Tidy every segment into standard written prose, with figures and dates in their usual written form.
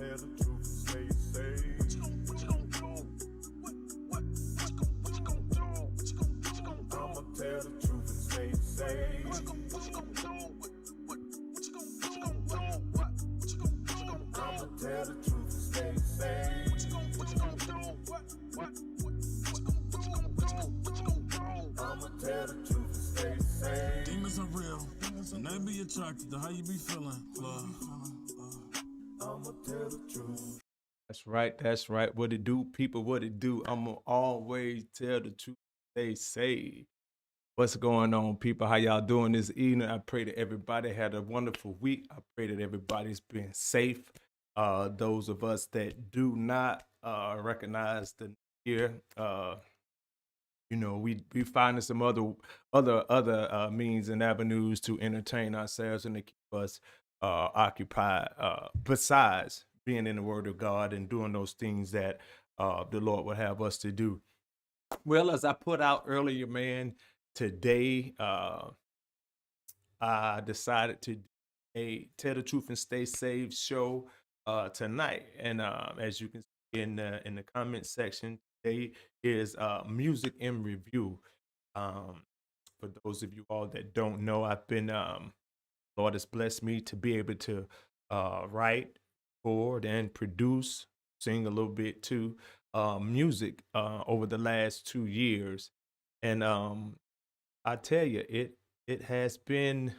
tell the truth and stay safe. What you gonna do? What you gonna do? I'ma tell the truth and stay safe. What you gonna do? What you gonna do? I'ma tell the truth and stay safe. What you gonna do? What you gonna do? I'ma tell the truth and stay safe. Demons are real, and they be attracted to how you be feeling, love. I'ma tell the truth. That's right. That's right. What it do, people? What it do? I'ma always tell the truth. They say, what's going on, people? How y'all doing this evening? I pray that everybody had a wonderful week. I pray that everybody's been safe. Those of us that do not recognize the year, you know, we finding some other means and avenues to entertain ourselves and to keep us occupied. Besides being in the Word of God and doing those things that the Lord would have us to do. Well, as I put out earlier, man, today I decided to do a Tell the Truth and Stay Safe show tonight, and as you can see in the comment section, today is music in review. For those of you all that don't know, I've been Lord has blessed me to be able to write, record, and produce, sing a little bit too, music over the last 2 years, and I tell you, it has been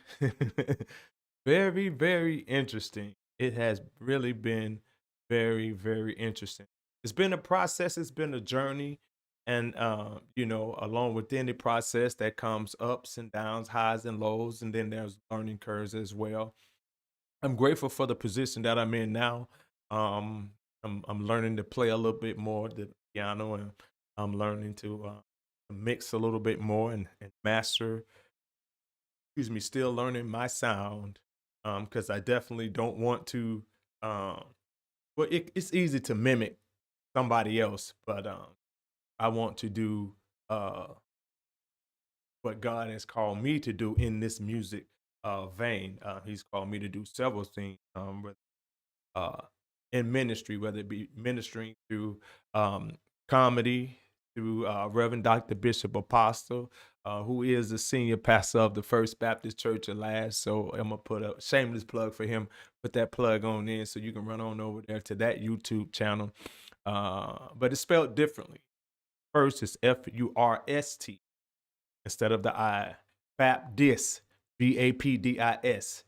very, very interesting. It has really been very, very interesting. It's been a process. It's been a journey, and you know, along within the process, that comes ups and downs, highs and lows, and then there's learning curves as well. I'm grateful for the position that I'm in now. I'm learning to play a little bit more the piano, and I'm learning to mix a little bit more and master. Excuse me, still learning my sound because I definitely don't want to. Well, it's easy to mimic somebody else, but I want to do what God has called me to do in this music vein. He's called me to do several things. Uh, in ministry, whether it be ministering through comedy, through Reverend Dr. Bishop Apostle, who is the senior pastor of the First Baptist Church of Last. So I'm gonna put a shameless plug for him. Put that plug on in so you can run on over there to that YouTube channel. But it's spelled differently. First is Furst instead of the I. Baptist, Bapdis.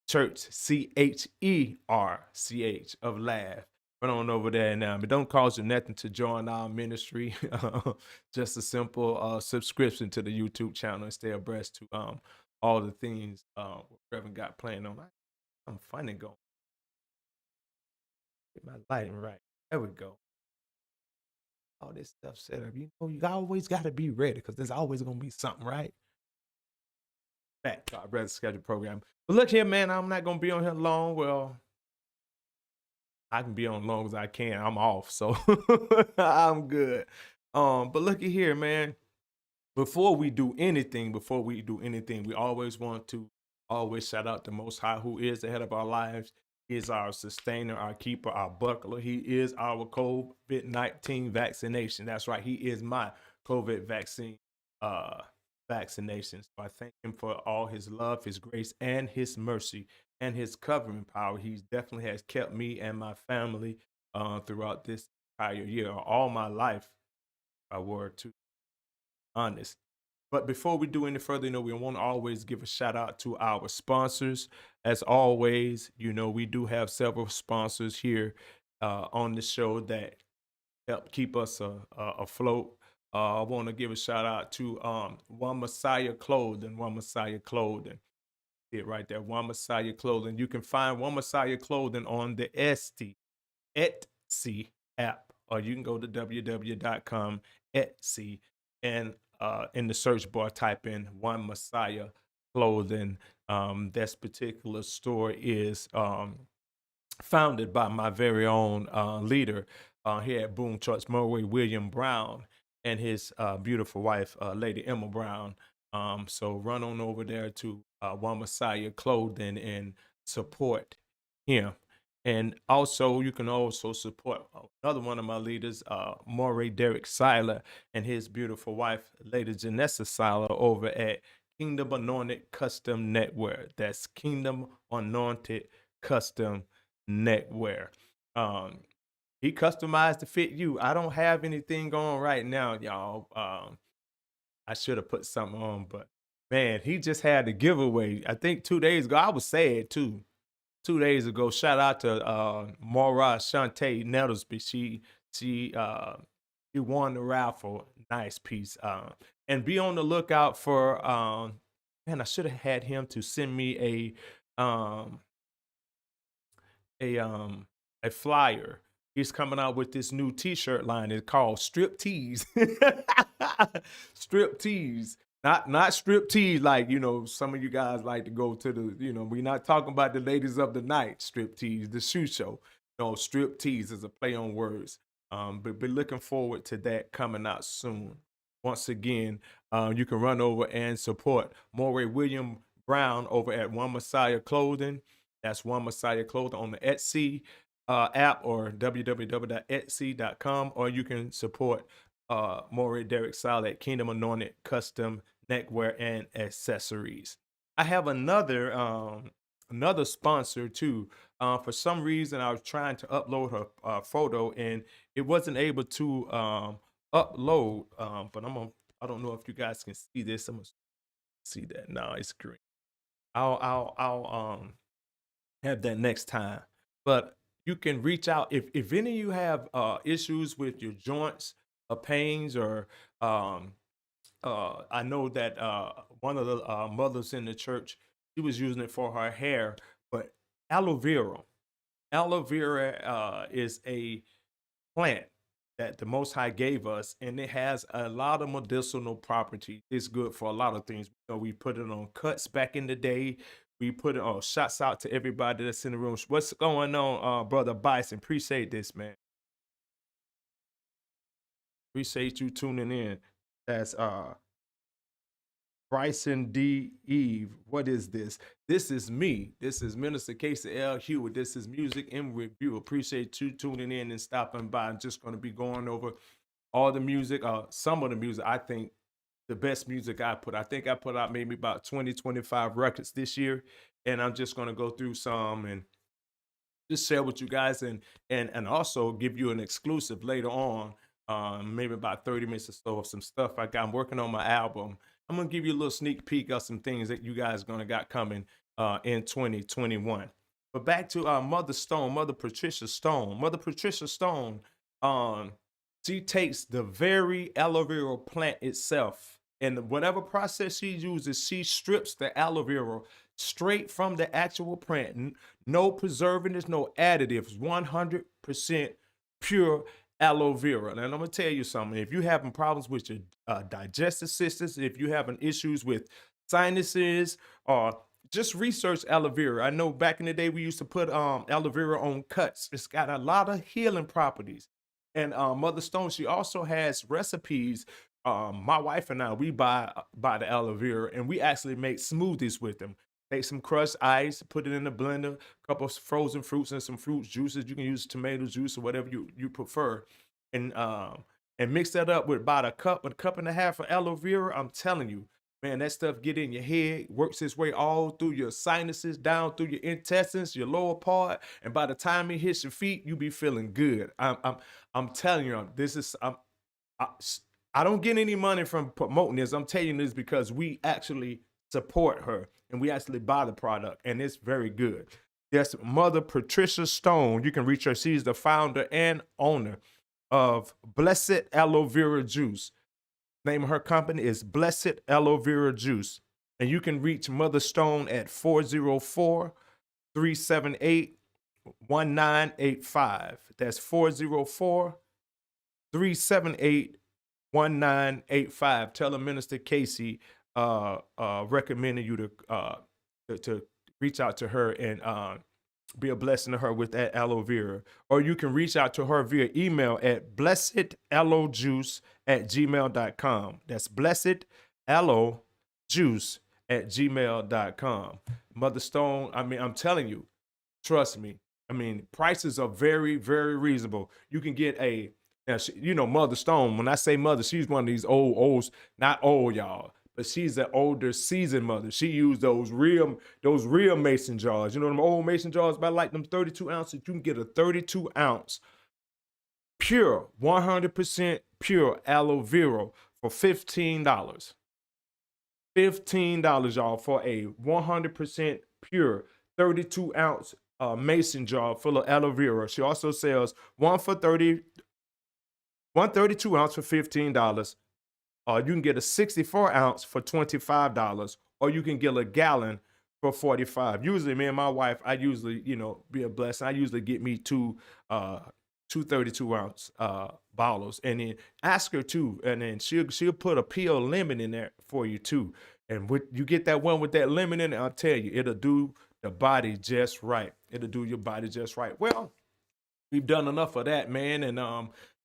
Church, Cherch of Laugh. Run on over there now. It don't cost you nothing to join our ministry. Just a simple subscription to the YouTube channel and stay abreast to all the things Reverend got playing on. I'm funny going. Get my lighting right. There we go. All this stuff set up. You know, you always got to be ready because there's always going to be something, right? Back to our brother schedule program. But look here, man, I'm not gonna be on here long. Well, I can be on long as I can. I'm off, so I'm good. But looky here, man. Before we do anything, we always want to always shout out the Most High, who is the head of our lives. He is our sustainer, our keeper, our buckler. He is our COVID-19 vaccination. That's right. He is my COVID vaccine. Vaccination. So I thank him for all his love, his grace, and his mercy, and his covering power. He definitely has kept me and my family throughout this entire year, all my life. I were to honest. But before we do any further, you know, we want to always give a shout out to our sponsors. As always, you know, we do have several sponsors here on the show that help keep us afloat. I want to give a shout out to One Messiah Clothing. See it right there, One Messiah Clothing. You can find One Messiah Clothing on the Etsy app, or you can go to www.com Etsy and in the search bar type in One Messiah Clothing. This particular store is founded by my very own leader here at Boone Church, Murray William Brown, and his beautiful wife, Lady Emma Brown. So run on over there to One Messiah Clothing and support him. And also, you can also support another one of my leaders, Moray Derek Seiler, and his beautiful wife, Lady Janessa Seiler, over at Kingdom Anointed Custom Netwear. That's Kingdom Anointed Custom Netwear. He customized to fit you. I don't have anything on right now, y'all. I should have put something on, but man, he just had the giveaway. I think 2 days ago. I was sad too. 2 days ago. Shout out to Maura Shantae Nettlesby. She won the raffle. Nice piece. And be on the lookout for man, I should have had him to send me a um a flyer. He's coming out with this new t-shirt line. It's called Strip Tease. Strip Tease. Not strip tease like, some of you guys like to go to the, we're not talking about the ladies of the night strip tease, the shoe show. No, Strip Tease is a play on words. But be looking forward to that coming out soon. Once again, you can run over and support Moray William Brown over at One Messiah Clothing. That's One Messiah Clothing on the Etsy app or www.etsy.com, or you can support Moray Derek Seiler at Kingdom Anointed Custom Neckwear and Accessories. I have another sponsor too. For some reason, I was trying to upload her photo and it wasn't able to upload. But I don't know if you guys can see this. I'm gonna see that now. It's green. I'll have that next time. But you can reach out if any of you have issues with your joints or pains, or I know that one of the mothers in the church, she was using it for her hair, but aloe vera. Aloe vera is a plant that the Most High gave us, and it has a lot of medicinal properties. It's good for a lot of things. We put it on cuts back in the day. We put it on. Shots out to everybody that's in the room. What's going on, Brother Bison? Appreciate this, man. Appreciate you tuning in. That's Bryson D. Eve. What is this? This is me. This is Minister Casey L. Hewitt. This is Music in Review. Appreciate you tuning in and stopping by. I'm just going to be going over all the music, some of the music. I think the best music I think I put out maybe about 20, 25 records this year. And I'm just going to go through some and just share with you guys and also give you an exclusive later on, maybe about 30 minutes or so of some stuff I'm working on my album. I'm gonna give you a little sneak peek of some things that you guys gonna got coming in 2021. But back to Mother Patricia Stone. Mother Patricia Stone, she takes the very aloe vera plant itself, and whatever process she uses, she strips the aloe vera straight from the actual plant. No preservatives, no additives, 100% pure aloe vera. And I'm gonna tell you something. If you're having problems with your digestive systems, if you're having issues with sinuses, or just research aloe vera. I know back in the day we used to put aloe vera on cuts. It's got a lot of healing properties. And Mother Stone, she also has recipes. My wife and I, we buy the aloe vera, and we actually make smoothies with them. Take some crushed ice, put it in the blender, a couple of frozen fruits and some fruit juices. You can use tomato juice or whatever you prefer, and mix that up with about a cup and a half of aloe vera. I'm telling you, man, that stuff get in your head, works its way all through your sinuses, down through your intestines, your lower part, and by the time it hits your feet, you be feeling good. I'm telling you, this is I don't get any money from promoting this. I'm telling you this because we actually support her and we actually buy the product, and it's very good. Yes, Mother Patricia Stone. You can reach her. She's the founder and owner of Blessed Aloe Vera Juice. Name of her company is Blessed Aloe Vera Juice. And you can reach Mother Stone at 404-378-1985. That's 404-378-1985. Tell her Minister Casey recommending you to reach out to her and be a blessing to her with that aloe vera. Or you can reach out to her via email at blessedaloejuice@gmail.com. That's blessedaloejuice@gmail.com. Mother Stone, I'm telling you, trust me, I mean, prices are very, very reasonable. You can get Mother Stone. When I say mother, she's one of these old, not old, y'all, but she's an older seasoned mother. She used those real mason jars. You know them old mason jars, about like them 32 ounces. You can get a 32 ounce pure, 100% pure aloe vera for $15. $15, y'all, for a 100% pure 32 ounce mason jar full of aloe vera. She also sells 132 ounce for $15. You can get a 64 ounce for $25, or you can get a gallon for $45. Usually, me and my wife, I usually, be a blessing. I usually get me two 32 ounce bottles, and then ask her too, and then she'll put a peel lemon in there for you too. And you get that one with that lemon in it, I'll tell you, it'll do the body just right. It'll do your body just right. Well, we've done enough of that, man, and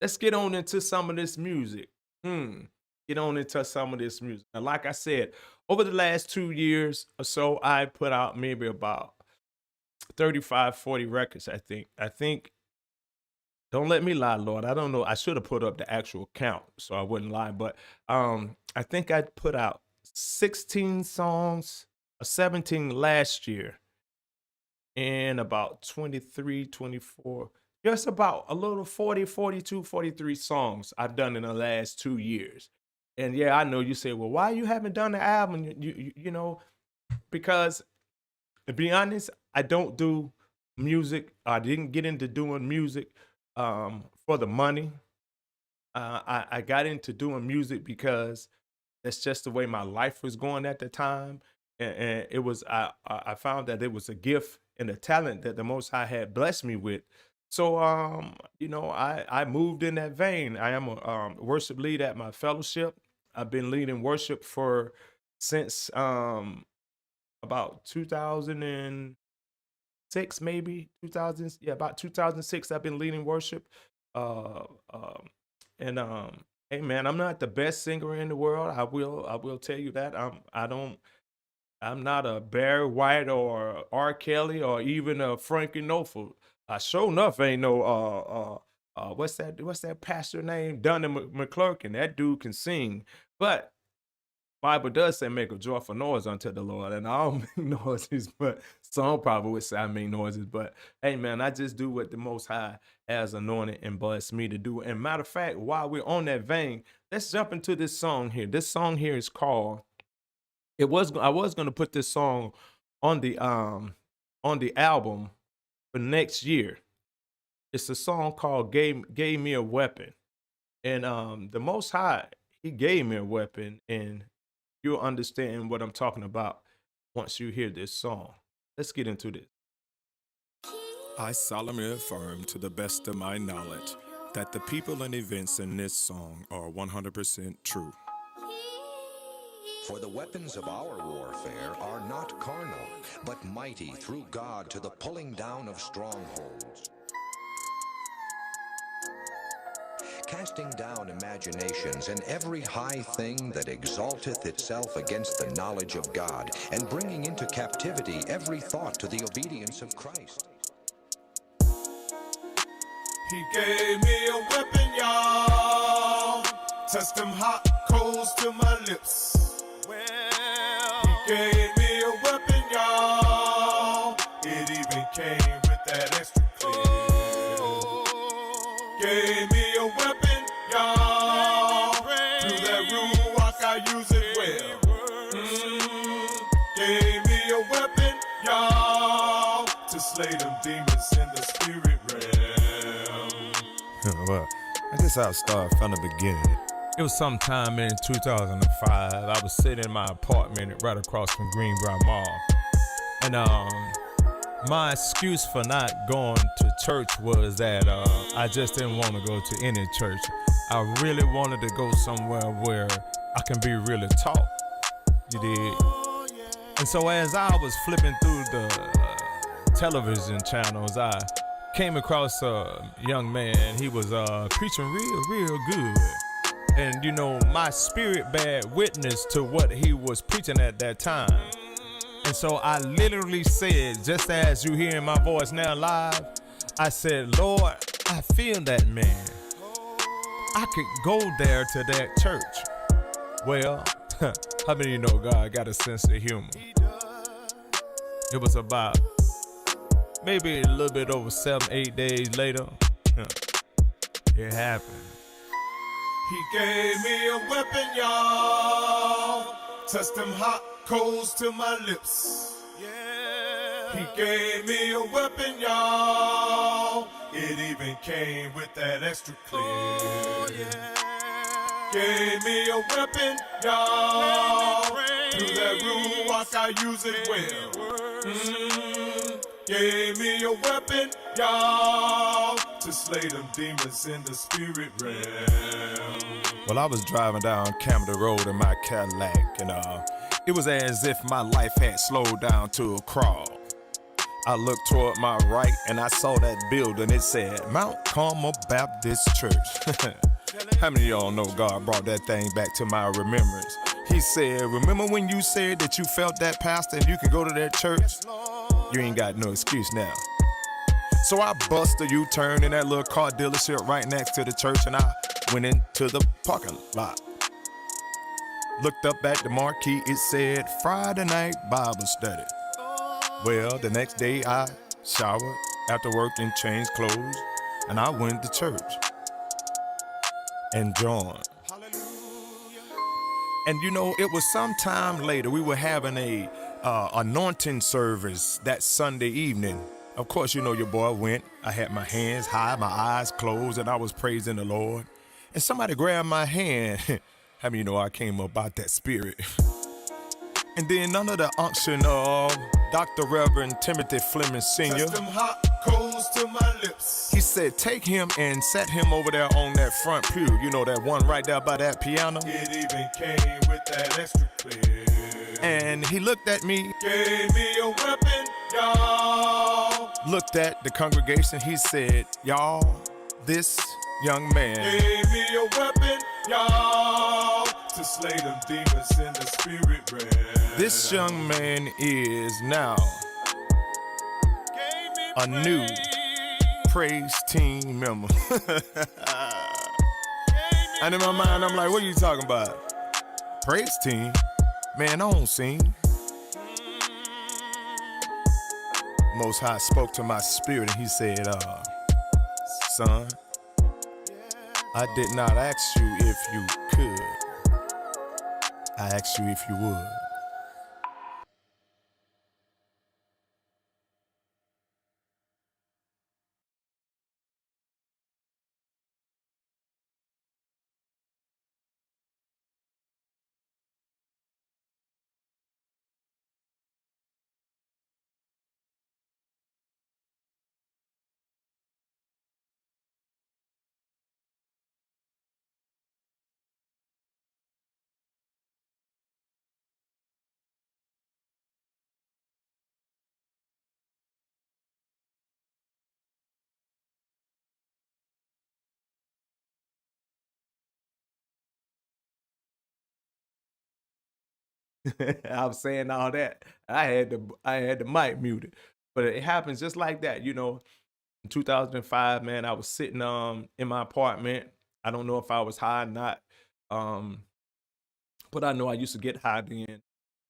let's get on into some of this music. Get on into some of this music. Now, like I said, over the last 2 years or so, I put out maybe about 35, 40 records, I think. Don't let me lie, Lord. I don't know. I should have put up the actual count so I wouldn't lie. But I think I put out 16 songs or 17 last year, and about 23, 24, just about a little 40, 42, 43 songs I've done in the last 2 years. And yeah, I know you say, well, why you haven't done the album? You know, because to be honest, I don't do music. I didn't get into doing music for the money. I got into doing music because that's just the way my life was going at the time. And it was, I found that it was a gift and a talent that the Most High had blessed me with. So, I moved in that vein. I am a worship lead at my fellowship. I've been leading worship since about 2006, maybe 2000. Yeah, about 2006. I've been leading worship. Hey man, I'm not the best singer in the world. I will tell you that. I'm not a Barry White or R. Kelly or even a Frankie Knopfler. Sure enough ain't no what's that pastor name? Dunn and McClurkin. That dude can sing. But Bible does say make a joyful noise unto the Lord. And I don't make noises, but some probably would say I make noises. But hey man, I just do what the Most High has anointed and blessed me to do. And matter of fact, while we're on that vein, let's jump into this song here. This song here is called, I was gonna put this song on the album for next year. It's a song called Gave Me a Weapon. And the Most High, he gave me a weapon, and you'll understand what I'm talking about once you hear this song. Let's get into this. I solemnly affirm to the best of my knowledge that the people and events in this song are 100% true. For the weapons of our warfare are not carnal, but mighty through God to the pulling down of strongholds. Casting down imaginations and every high thing that exalteth itself against the knowledge of God, and bringing into captivity every thought to the obedience of Christ. He gave me a weapon, y'all. Touched them hot coals to my lips. He gave me a weapon, y'all. It even came with that extra clip. Gave me a weapon, y'all. Through that ruach, I use it well. Gave me a weapon, y'all, to slay them demons in the spirit realm. Well, I guess I'll start from the beginning. It was sometime in 2005. I was sitting in my apartment right across from Greenbrier Mall. And my excuse for not going to church was that I just didn't want to go to any church. I really wanted to go somewhere where I can be really taught. You did? And so as I was flipping through the television channels, I came across a young man. He was preaching real good. And my spirit bear witness to what he was preaching at that time. And so I literally said, just as you hearing my voice now live, I said, Lord, I feel that man. I could go there to that church. Well, how many of you know God got a sense of humor? It was about maybe a little bit over 7-8 days later. It happened. He gave me a weapon, y'all. Touched them hot coals to my lips. Yeah. He gave me a weapon, y'all. It even came with that extra clip. Oh, yeah. Gave me a weapon, y'all. Through that Ruach, I use it well. Gave me a weapon, y'all, to slay them demons in the spirit realm. Well, I was driving down Camden Road in my Cadillac, and it was as if my life had slowed down to a crawl. I looked toward my right, and I saw that building. It said Mount Carmel Baptist Church. How many of y'all know God brought that thing back to my remembrance? He said, remember when you said that you felt that, pastor, and you can go to that church? You ain't got no excuse now. So I bust a U-turn in that little car dealership right next to the church, and I went into the parking lot. Looked up at the marquee, it said Friday night Bible study. Well, the next day I showered after work and changed clothes, and I went to church and joined. And you know, it was sometime later, we were having a anointing service that Sunday evening. Of course, you know, your boy went. I had my hands high, my eyes closed, and I was praising the Lord. And somebody grabbed my hand. How many of you know I came up out that spirit? And then under the unction of Dr. Reverend Timothy Fleming Sr., Touch them hot coals to my lips. he said, take him and set him over there on that front pew. You know, that one right there by that piano? It even came with that extra clip. And he looked at me, Gave me a weapon, y'all. looked at the congregation. He said, y'all, this young man, Gave me a weapon, y'all, to slay them demons in the spirit realm. this young man is now a new praise team member. And in my mind, I'm like, what are you talking about? Praise team? Man, I don't sing. Most High spoke to my spirit and he said, son, I did not ask you if you could. I asked you if you would. I was saying all that. I had the mic muted, but it happens just like that. You know, in 2005, man, I was sitting in my apartment. I don't know if I was high or not, but I know I used to get high then,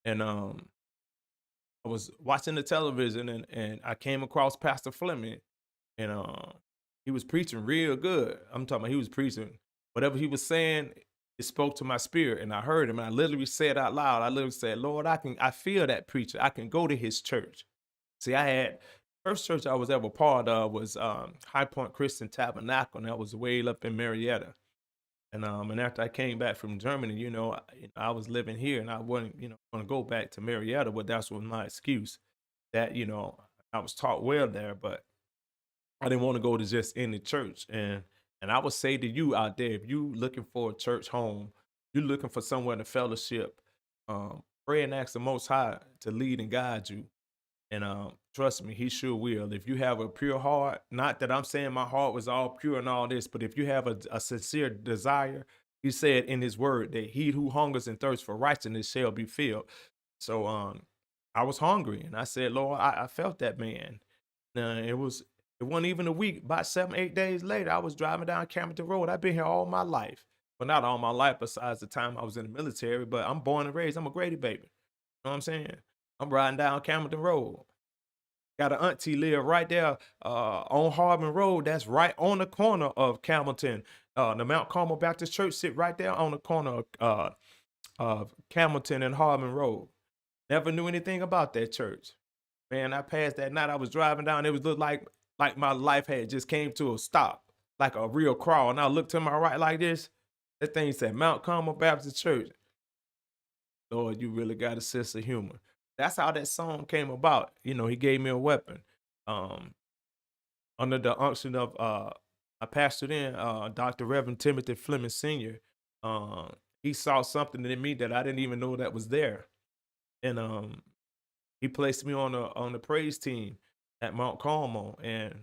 and I was watching the television and I came across Pastor Fleming, and he was preaching real good. I'm talking about he was preaching whatever he was saying. It spoke to my spirit, and I heard him. And I literally said out loud, I literally said, Lord, I feel that preacher. I can go to his church. See, I had first church I was ever part of was High Point Christian Tabernacle, and that was way up in Marietta. And after I came back from Germany, you know, I was living here, and I wasn't, you know, going to go back to Marietta, but that was my excuse. That, you know, I was taught well there, but I didn't want to go to just any church. And I would say to you out there, if you looking for a church home, you're looking for somewhere to fellowship, pray and ask the Most High to lead and guide you. And trust me, he sure will. If you have a pure heart, not that I'm saying my heart was all pure and all this, but if you have a sincere desire, he said in his word that he who hungers and thirsts for righteousness shall be filled. So I was hungry, and I said, Lord, I felt that, man. It wasn't even a week. About 7, 8 days later, I was driving down Camden Road. I've been here all my life. Well, not all my life, besides the time I was in the military, but I'm born and raised. I'm a Grady baby. You know what I'm saying? I'm riding down Camden Road. Got an auntie live right there on Harbin Road. That's right on the corner of Camilton. The Mount Carmel Baptist Church sit right there on the corner of Camilton and Harbin Road. Never knew anything about that church. Man, I passed that night. I was driving down. It was looked like my life had just came to a stop, like a real crawl. And I looked to my right like this. That thing said Mount Carmel Baptist Church. Lord, you really got a sense of humor. That's how that song came about. You know, he gave me a weapon. Under the unction of I pastored in Dr. Reverend Timothy Fleming Sr. He saw something in me that I didn't even know that was there. And he placed me on the praise team at Mount Carmel, and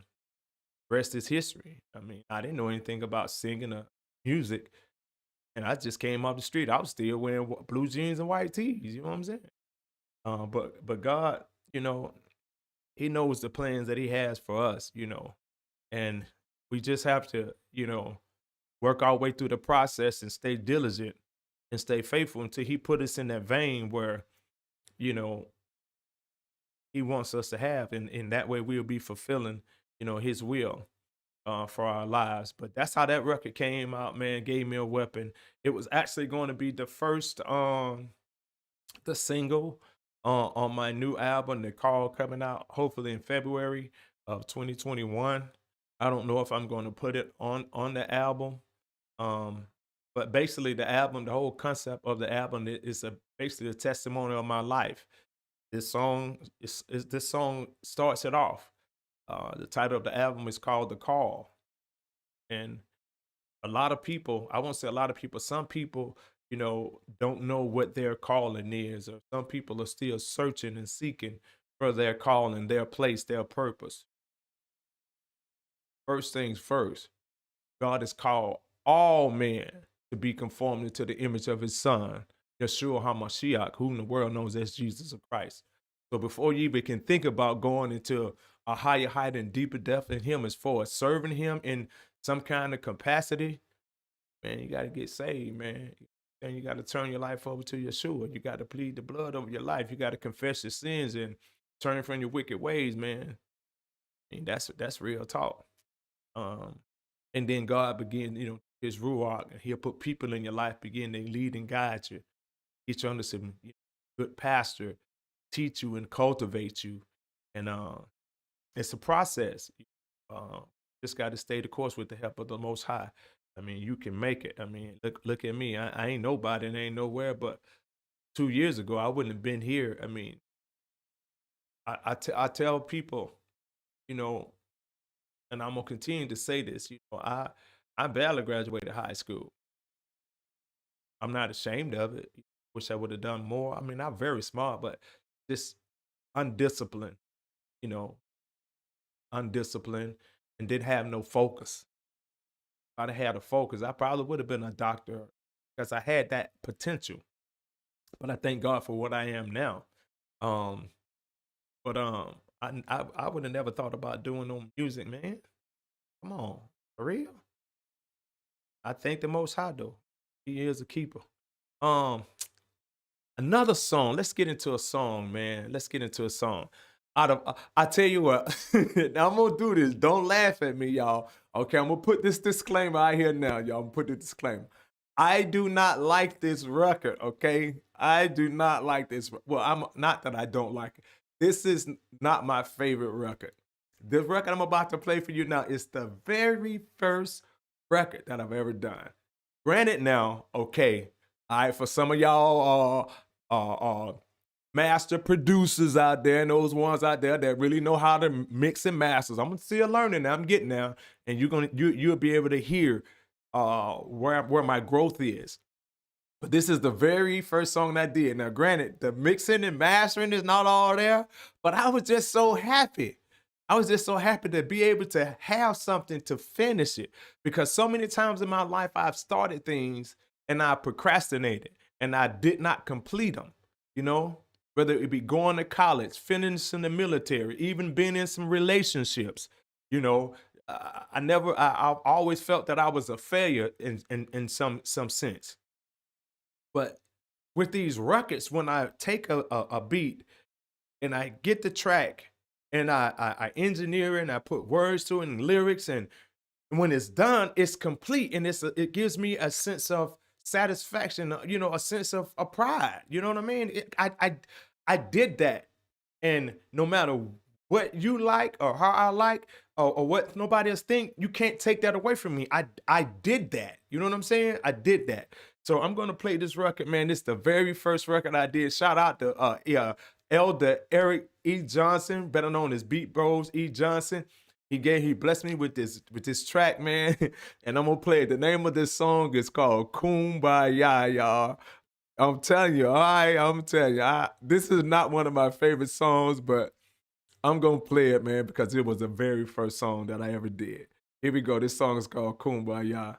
rest is history. I mean, I didn't know anything about singing or music, and I just came off the street. I was still wearing blue jeans and white tees. You know what I'm saying? But God, you know, He knows the plans that He has for us. You know, and we just have to, you know, work our way through the process and stay diligent and stay faithful until He put us in that vein where, you know, He wants us to have, and in that way we'll be fulfilling, you know, His will for our lives. But that's how that record came out, man. Gave me a weapon. It was actually going to be the first, the single on my new album, The Call, coming out hopefully in February of 2021. I don't know if I'm going to put it on the album, but basically the album, the whole concept of the album is basically a testimony of my life. This song starts it off. The title of the album is called The Call. And a lot of people, I won't say a lot of people, some people, you know, don't know what their calling is, or some people are still searching and seeking for their calling, their place, their purpose. First things first, God has called all men to be conformed into the image of His Son, Yeshua HaMashiach, whom the world knows as Jesus Christ. So before you even can think about going into a higher height and deeper depth in Him, as far as serving Him in some kind of capacity, man, you got to get saved, man. And you got to turn your life over to Yeshua. You got to plead the blood over your life. You got to confess your sins and turn from your wicked ways, man. I mean, that's real talk. And then God begin, you know, His Ruach, and He'll put people in your life, begin to lead and guide you, get you under some good pastor, teach you and cultivate you. And it's a process. Just got to stay the course with the help of the Most High. I mean, you can make it. I mean, look at me. I ain't nobody and ain't nowhere, but 2 years ago, I wouldn't have been here. I mean, I tell people, you know, and I'm going to continue to say this, you know, I barely graduated high school. I'm not ashamed of it. Wish I would have done more. I mean, I'm very smart, but just undisciplined, you know, and didn't have no focus. If I'd have had a focus, I probably would have been a doctor, because I had that potential. But I thank God for what I am now. But I would have never thought about doing no music, man. Come on, for real. I thank the Most High though. He is a keeper. Another song. Let's get into a song, man. Let's get into a song. I tell you what, now I'm gonna do this. Don't laugh at me, y'all. Okay, I'm gonna put this disclaimer out here now, y'all. I'm gonna put the disclaimer. I do not like this record, okay? I do not like this. Well, I'm not that I don't like it. This is not my favorite record. This record I'm about to play for you now is the very first record that I've ever done. Granted now, okay, all right, for some of y'all master producers out there and those ones out there that really know how to mix and masters, I'm still learning now. I'm getting there, and you'll be able to hear where my growth is. But this is the very first song that I did. Now, granted, the mixing and mastering is not all there, but I was just so happy. I was just so happy to be able to have something to finish it, because so many times in my life I've started things and I procrastinated and I did not complete them, you know, whether it be going to college, finishing the military, even being in some relationships. You know, I've always felt that I was a failure in some sense. But with these records, when I take a beat and I get the track and I engineer it and I put words to it and lyrics, and when it's done, it's complete, and it gives me a sense of satisfaction, you know, a sense of a pride. You know what I mean? I did that, and no matter what you like or how I like or what nobody else think, you can't take that away from me. I did that. You know what I'm saying? I did that. So I'm gonna play this record, man. This is the very first record I did. Shout out to Elder Eric E. Johnson, better known as Beat Bros E. Johnson. He blessed me with this track, man. And I'm gonna play it. The name of this song is called Kumbaya, y'all. I'm telling you, all right, I'm telling you, this is not one of my favorite songs, but I'm gonna play it, man, because it was the very first song that I ever did. Here we go. This song is called Kumbaya.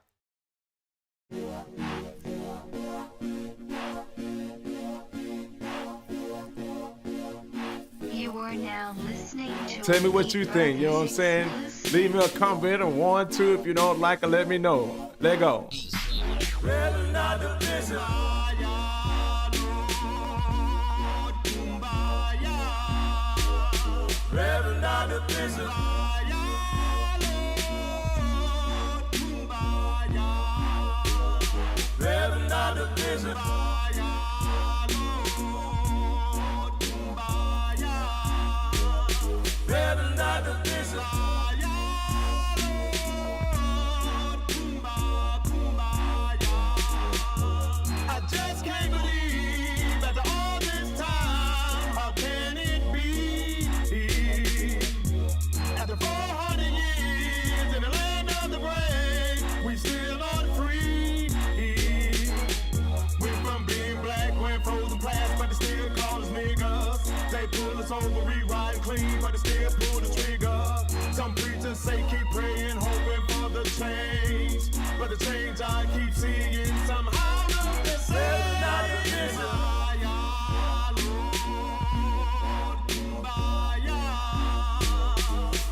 You are now listening to Tell me what you think, you know what I'm saying? Leave me a comment, or 1, 2. If you don't like it, let me know. Let go. I just can't believe after all this time, how can it be? After 400 years in the land of the brave, we still aren't free. Went from being black, went frozen plastic, but they still call us niggas. They pull us over, rewrite clean, but they still pull the trigger. Some preachers say keep praying, hoping for the change, but the change I keep seeing somehow look the same. Not the vision.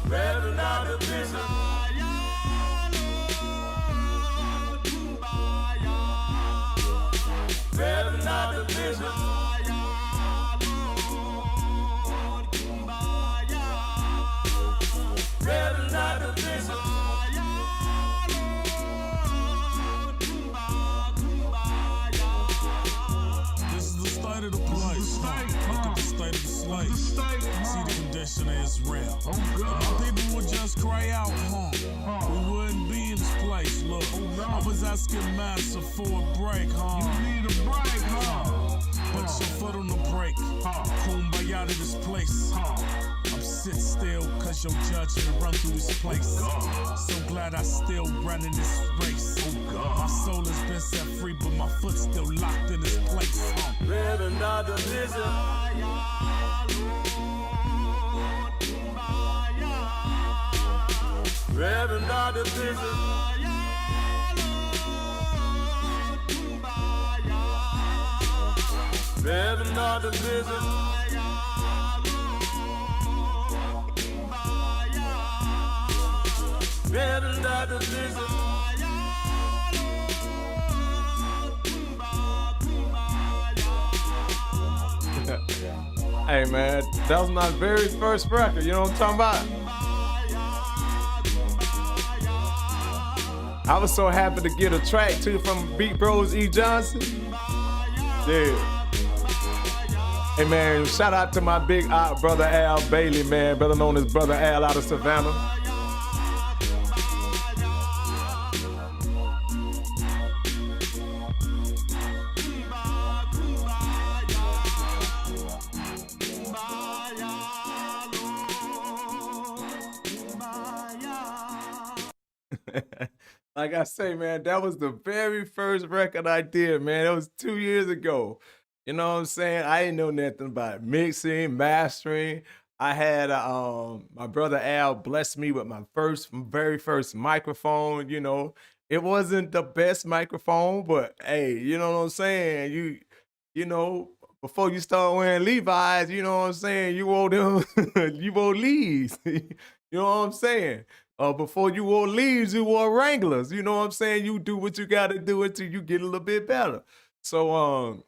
Rather not the vision. Rather not the vision. Rather not the vision. This is the state of the place. Look at the state of the slave. See the condition is real. If my people would just cry out, we wouldn't be in this place. Look, I was asking Master for a break, You need a break, Put your foot on the brake. Kumbaya to this place. I'm sit still, cause your judgment run through this place. So glad I still running this race. My soul has been set free, but my foot's still locked in this place. Rather not the vision. Rather not the vision. Rather not the vision. Rather not the vision. Hey, man, that was my very first record. You know what I'm talking about? I was so happy to get a track too from Beat Bros E. Johnson. Yeah. Hey, man, shout out to my big brother Al Bailey, man, better known as Brother Al out of Savannah. Like I say, man, that was the very first record I did, man. It was 2 years ago. You know what I'm saying? I didn't know nothing about mixing, mastering. I had my brother Al blessed me with my very first microphone. You know, it wasn't the best microphone, but hey, you know what I'm saying? You know, before you start wearing Levi's, you know what I'm saying? You wore them, you wore Lees. You know what I'm saying? Before you wore Lees, you wore Wranglers. You know what I'm saying? You do what you got to do until you get a little bit better. So,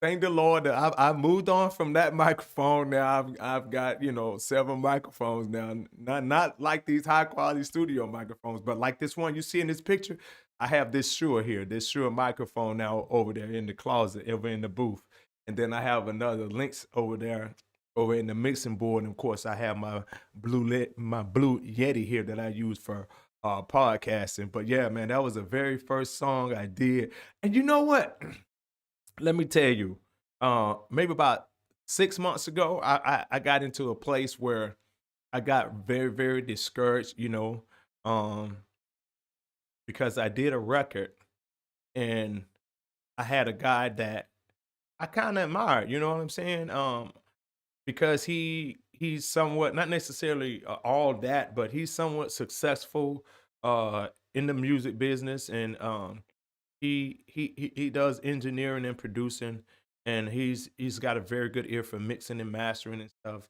thank the Lord that I've moved on from that microphone. Now I've got, you know, 7 microphones now. Not like these high quality studio microphones, but like this one you see in this picture. I have this Shure here, this Shure microphone now over there in the closet, over in the booth. And then I have another Lynx over there, over in the mixing board. And of course, I have my Blue Yeti here that I use for podcasting. But yeah, man, that was the very first song I did. And you know what? Let me tell you, maybe about 6 months ago, I got into a place where I got very, very discouraged, you know, because I did a record and I had a guy that I kind of admired, you know what I'm saying? Because he's somewhat, not necessarily all that, but he's somewhat successful in the music business, and he does engineering and producing, and he's got a very good ear for mixing and mastering and stuff.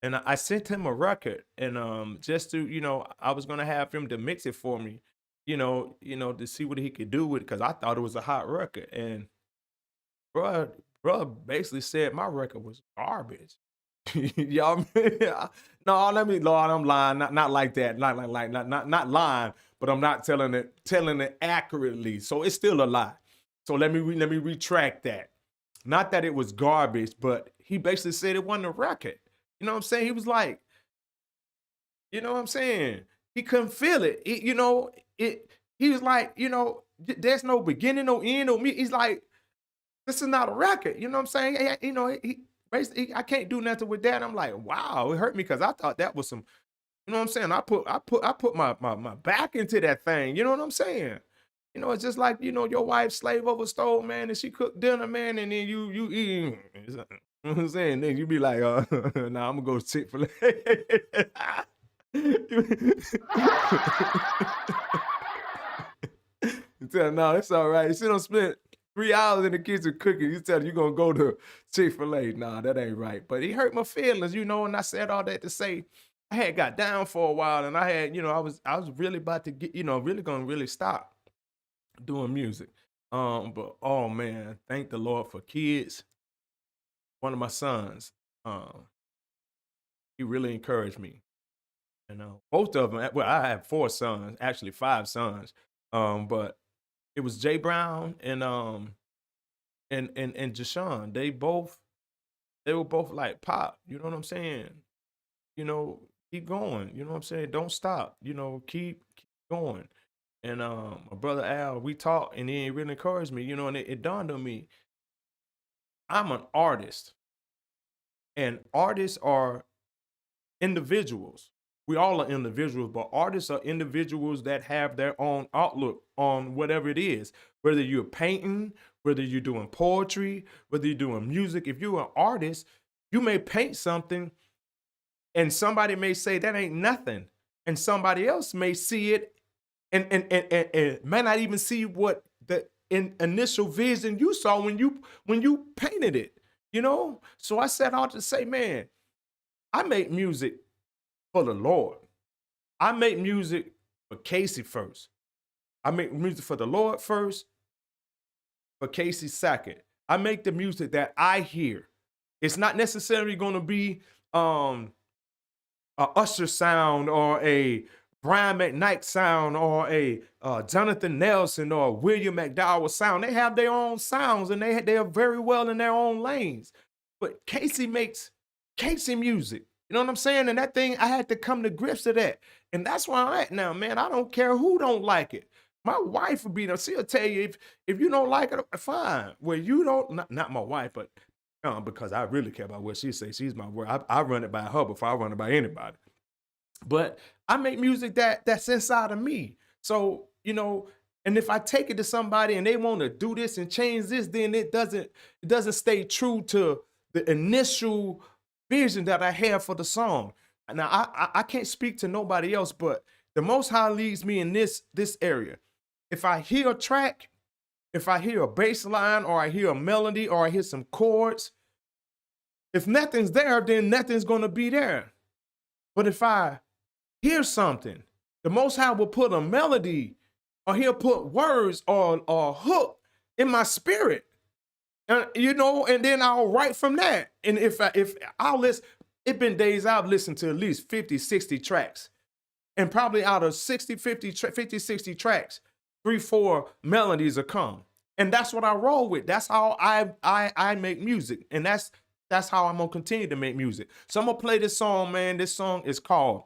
And I sent him a record, and just to, you know, I was gonna have him to mix it for me, to see what he could do with it, because I thought it was a hot record. And bruh basically said my record was garbage. Y'all, no, Lord, I'm lying. Not like that. Not lying, but I'm not telling it accurately. So it's still a lie. So let me retract that. Not that it was garbage, but he basically said it wasn't a record. You know what I'm saying? He was like, you know what I'm saying? He couldn't feel it. He was like, there's no beginning, no end, no me. He's like, this is not a record. You know what I'm saying? He basically, I can't do nothing with that. I'm like, wow, it hurt me because I thought that was some, you know what I'm saying? I put my back into that thing. You know what I'm saying? It's just like, your wife slave over stove, man, and she cooked dinner, man, and then you eat. You know what I'm saying? Then you be like, nah, I'm gonna go to Chick-fil-A. You tell her, no, it's all right. She don't spend 3 hours in the kitchen cooking. You tell her you're gonna go to Chick-fil-A. Nah, that ain't right. But he hurt my feelings, and I said all that to say I had got down for a while, and I had, I was really about to get, really gonna stop doing music. But oh man, thank the Lord for kids. One of my sons, he really encouraged me. Both of them, well, I have 4 sons, actually 5 sons. But it was Jay Brown and Jashawn. They were both like, Pop, you know what I'm saying? Keep going. You know what I'm saying? Don't stop. Keep going. And my brother Al, we talked, and he really encouraged me, and it dawned on me, I'm an artist. And artists are individuals. We all are individuals, but artists are individuals that have their own outlook on whatever it is. Whether you're painting, whether you're doing poetry, whether you're doing music. If you're an artist, you may paint something and somebody may say that ain't nothing. And somebody else may see it and may not even see what the initial vision you saw when you painted it, So I said all to say, man, I make music for the Lord. I make music for Casey first. I make music for the Lord first, for Casey second. I make the music that I hear. It's not necessarily going to be a Usher sound or a Brian McKnight sound or a Jonathan Nelson or William McDowell sound. They have their own sounds, and they are very well in their own lanes. But Casey makes Casey music. You know what I'm saying? And that thing, I had to come to grips with that. And that's where I'm at now, man. I don't care who don't like it. My wife will be there. She'll tell you, if you don't like it, fine. Well, you don't, not my wife, but because I really care about what she says. She's my word. I run it by her before I run it by anybody. But I make music that's inside of me. So, and if I take it to somebody and they want to do this and change this, then it doesn't stay true to the initial vision that I have for the song. Now, I can't speak to nobody else, but the Most High leads me in this area. If I hear a track, if I hear a bass line, or I hear a melody, or I hear some chords, If nothing's there, then nothing's going to be there. But if I hear something, the Most High will put a melody, or he'll put words or hook in my spirit. And, and then I'll write from that. And if I'll listen, it's been days I've listened to at least 50, 60 tracks. And probably out of 60, 60 tracks, 3-4 melodies will come. And that's what I roll with. That's how I make music. And that's how I'm going to continue to make music. So I'm going to play this song, man. This song is called,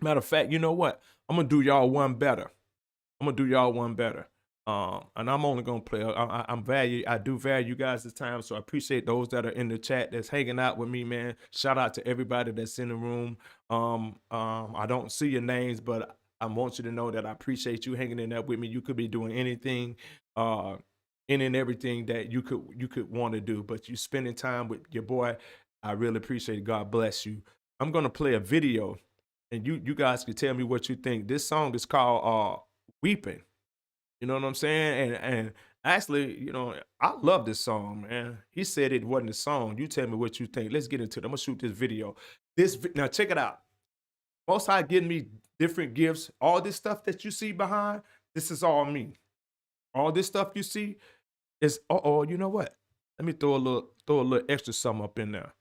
matter of fact, you know what? I'm going to do y'all one better. And I'm only gonna play. I do value you guys' time, so I appreciate those that are in the chat that's hanging out with me, man. Shout out to everybody that's in the room. I don't see your names, but I want you to know that I appreciate you hanging in there with me. You could be doing anything, any and everything that you could want to do, but you spending time with your boy. I really appreciate it. God bless you. I'm gonna play a video, and you guys can tell me what you think. This song is called "Weeping." You know what I'm saying? And actually, I love this song, man. He said it wasn't a song. You tell me what you think. Let's get into it. I'm gonna shoot this video. Now check it out. Most High giving me different gifts. All this stuff that you see behind, this is all me. All this stuff you see is, you know what? Let me throw a little extra something up in there.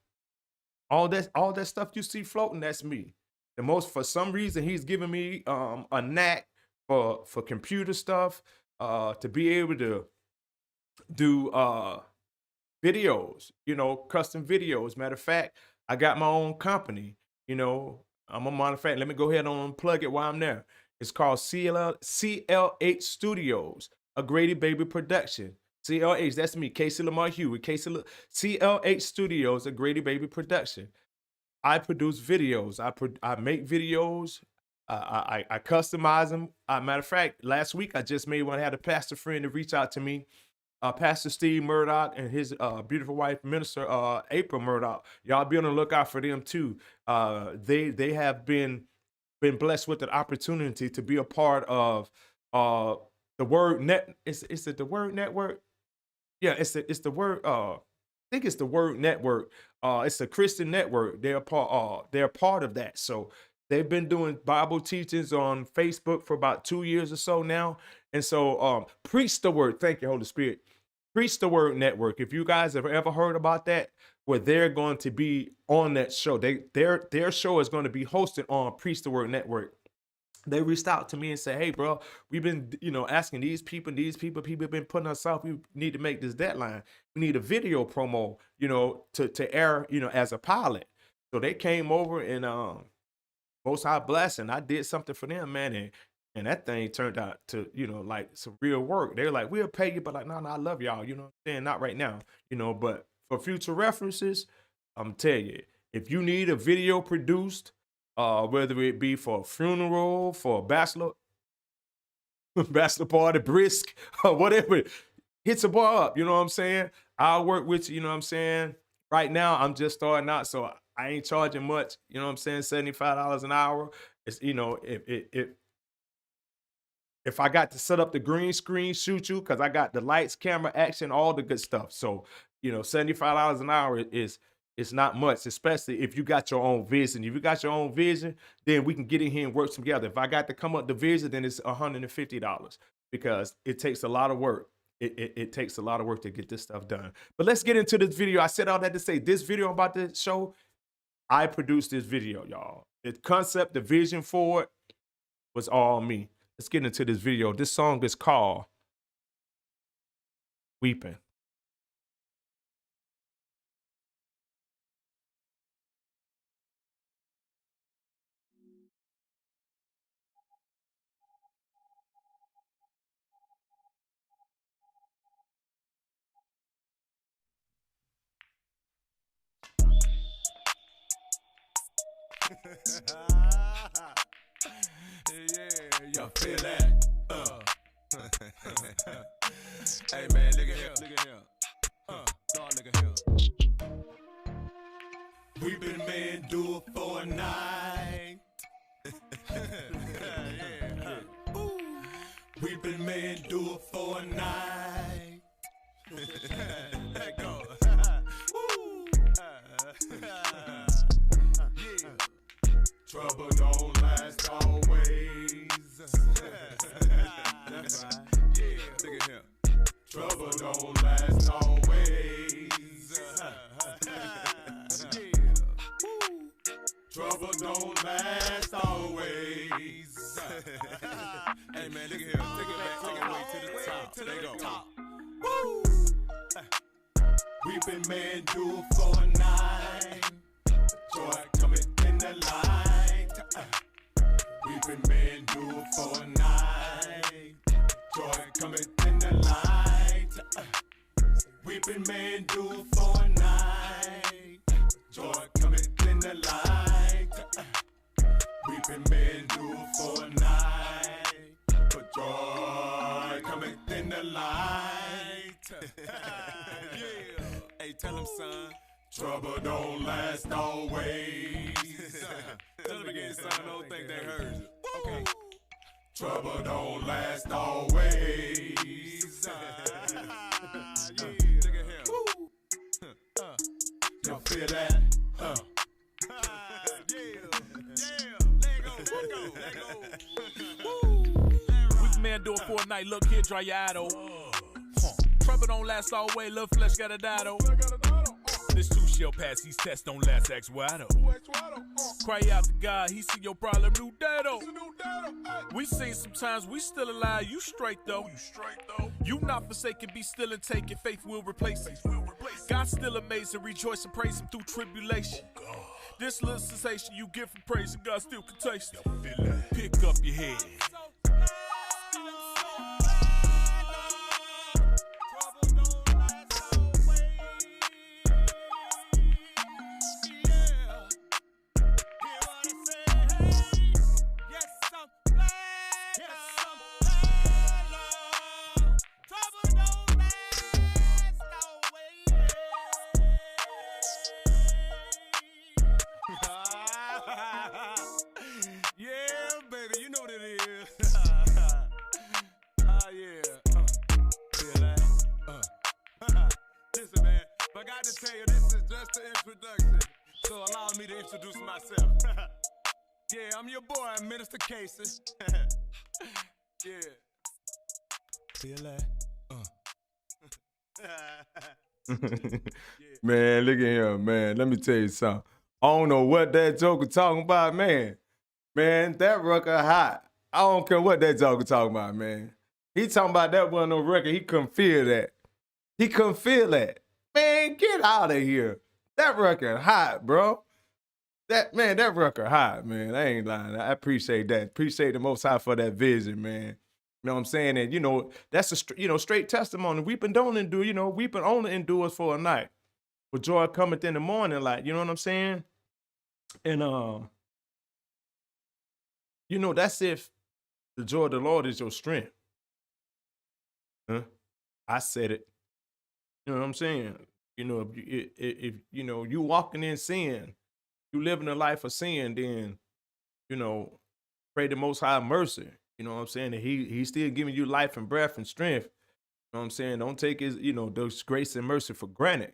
All that stuff you see floating, that's me. For some reason, he's giving me a knack for computer stuff, to be able to do videos, custom videos. Matter of fact, I got my own company. I'm a matter of fact, let me go ahead and unplug it while I'm there. It's called CLH Studios, a Grady Baby production. CLH, that's me, Casey Lamar Hewitt. CLH Studios, a Grady Baby production. I produce videos. I make videos. I customize them. Matter of fact, last week I just made one. I had a pastor friend to reach out to me, Pastor Steve Murdoch and his beautiful wife, Minister April Murdoch. Y'all be on the lookout for them too. They have been blessed with the opportunity to be a part of the Word Net. Is it the Word Network? Yeah, it's the Word. I think it's the Word Network. It's a Christian network. They're part of that. So they've been doing Bible teachings on Facebook for about 2 years or so now. And so Preach the Word. Thank you, Holy Spirit. Preach the Word Network. If you guys have ever heard about that, where they're going to be on that show, their show is going to be hosted on Preach the Word Network. They reached out to me and said, hey, bro, we've been, asking these people have been putting us off. We need to make this deadline. We need a video promo, to air, as a pilot. So they came over and Most High blessing. I did something for them, man, and that thing turned out to, like some real work. They're like, we'll pay you, but like, no, I love y'all, you know what I'm saying? Not right now, but for future references, I'm telling you, if you need a video produced, whether it be for a funeral, for a bachelor party, brisk, or whatever, hit the boy up, you know what I'm saying? I'll work with you, you know what I'm saying? Right now, I'm just starting out, so I ain't charging much, you know what I'm saying? $75 an hour. It's, if I got to set up the green screen, shoot you, because I got the lights, camera, action, all the good stuff. So, $75 an hour it's not much, especially if you got your own vision. If you got your own vision, then we can get in here and work together. If I got to come up the vision, then it's $150 because it takes a lot of work. It takes a lot of work to get this stuff done. But let's get into this video. I said all that to say this video I'm about to show, I produced this video, y'all. The concept, the vision for it was all me. Let's get into this video. This song is called Weeping. Yeah, y'all feel that? Hey man, look at here. Lord, look at here. Weeping man, do it for a night. Weeping man, do it for a night. Let go. Trouble don't last always. Hey man, look at here. Take it back all the way to the top. There you go. Woo! Weeping man do for a night. Joy coming in the light. Weeping man do for a night. Joy coming in the light. Weeping man do for a night. Joy coming in the light. Weeping man do for a night. But joy coming in the light. Yeah. Hey, tell him, son. Trouble don't last always. Tell him again, son. I don't think they heard you. Okay. Trouble don't last always. Yeah. Look at him. You feel that? Yeah. Let go. We can man do it for a night. Look here, dry your eye though. Trouble don't last always. Little flesh gotta die though. This too shall pass. These tests don't last. Ask why though. Cry out to God. He see your problem. New data. We seen sometimes we still alive. You straight though. You not forsaken. Be still and take it. Faith will replace it. God still amazing. Rejoice and praise him through tribulation. This little sensation you get from praising God still can taste it. Pick up your head. Yeah, baby, you know what it is. Yeah. Feel that? Listen, man, but I got to tell you, this is just an introduction. So allow me to introduce myself. Yeah, I'm your boy, Minister Casey. Yeah. Feel that? Man, look at him, man. Let me tell you something. I don't know what that joker talking about, man. Man, that record hot. I don't care what that joker talking about, man. He talking about that one on record. He couldn't feel that. He couldn't feel that. Man, get out of here. That record hot, bro. That record hot, man. I ain't lying. I appreciate that. Appreciate the Most High for that vision, man. You know what I'm saying? And, that's a straight testimony. Weeping don't endure, weeping only endures for a night. But joy cometh in the morning, like, you know what I'm saying? And, that's if the joy of the Lord is your strength. Huh? I said it. You know what I'm saying? If you walking in sin, you living a life of sin, then, pray the Most High mercy. You know what I'm saying? And he's still giving you life and breath and strength. You know what I'm saying? Don't take his, those grace and mercy for granted.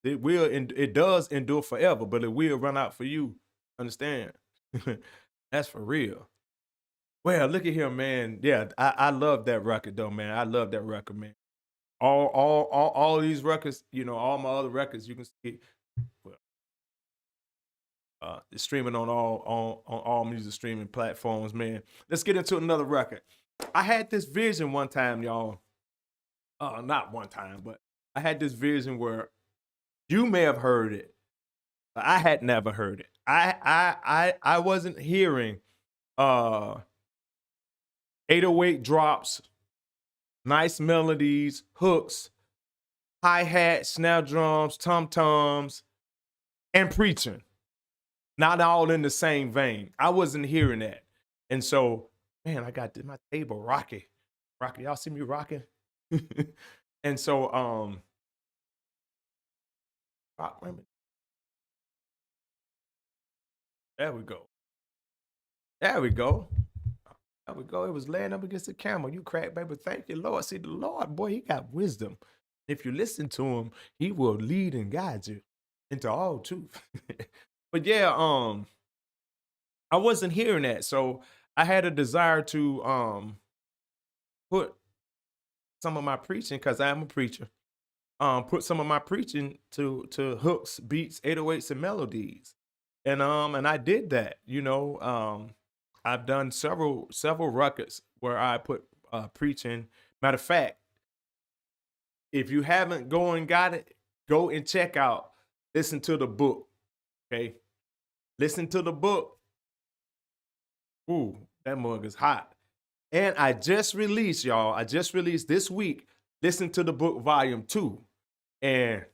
It does endure forever, but it will run out for you. Understand? That's for real. Well, look at him, man. Yeah, I love that record though, man. I love that record, man. All these records, all my other records, you can see. Well, it's streaming on all music streaming platforms, man. Let's get into another record. I had this vision one time, y'all. Not one time, but I had this vision where you may have heard it, but I had never heard it. I wasn't hearing 808 drops, nice melodies, hooks, hi-hat, snare drums, tom-toms, and preaching. Not all in the same vein. I wasn't hearing that. And so, man, I got my table rocking. Y'all see me rocking? And so, wait a minute. There we go. It was laying up against the camera. You crack, baby. Thank you, Lord. See, the Lord, boy, he got wisdom. If you listen to him, he will lead and guide you into all truth. But yeah, I wasn't hearing that. So I had a desire to put some of my preaching, because I am a preacher, put some of my preaching to hooks, beats, 808s, and melodies. And I did that, you know. I've done several records where I put preaching. Matter of fact, if you haven't got it, go and check out, listen to the book. Okay. Listen to the book. Ooh, that mug is hot. And I just released, y'all. I just released this week, Listen to the Book Volume 2. And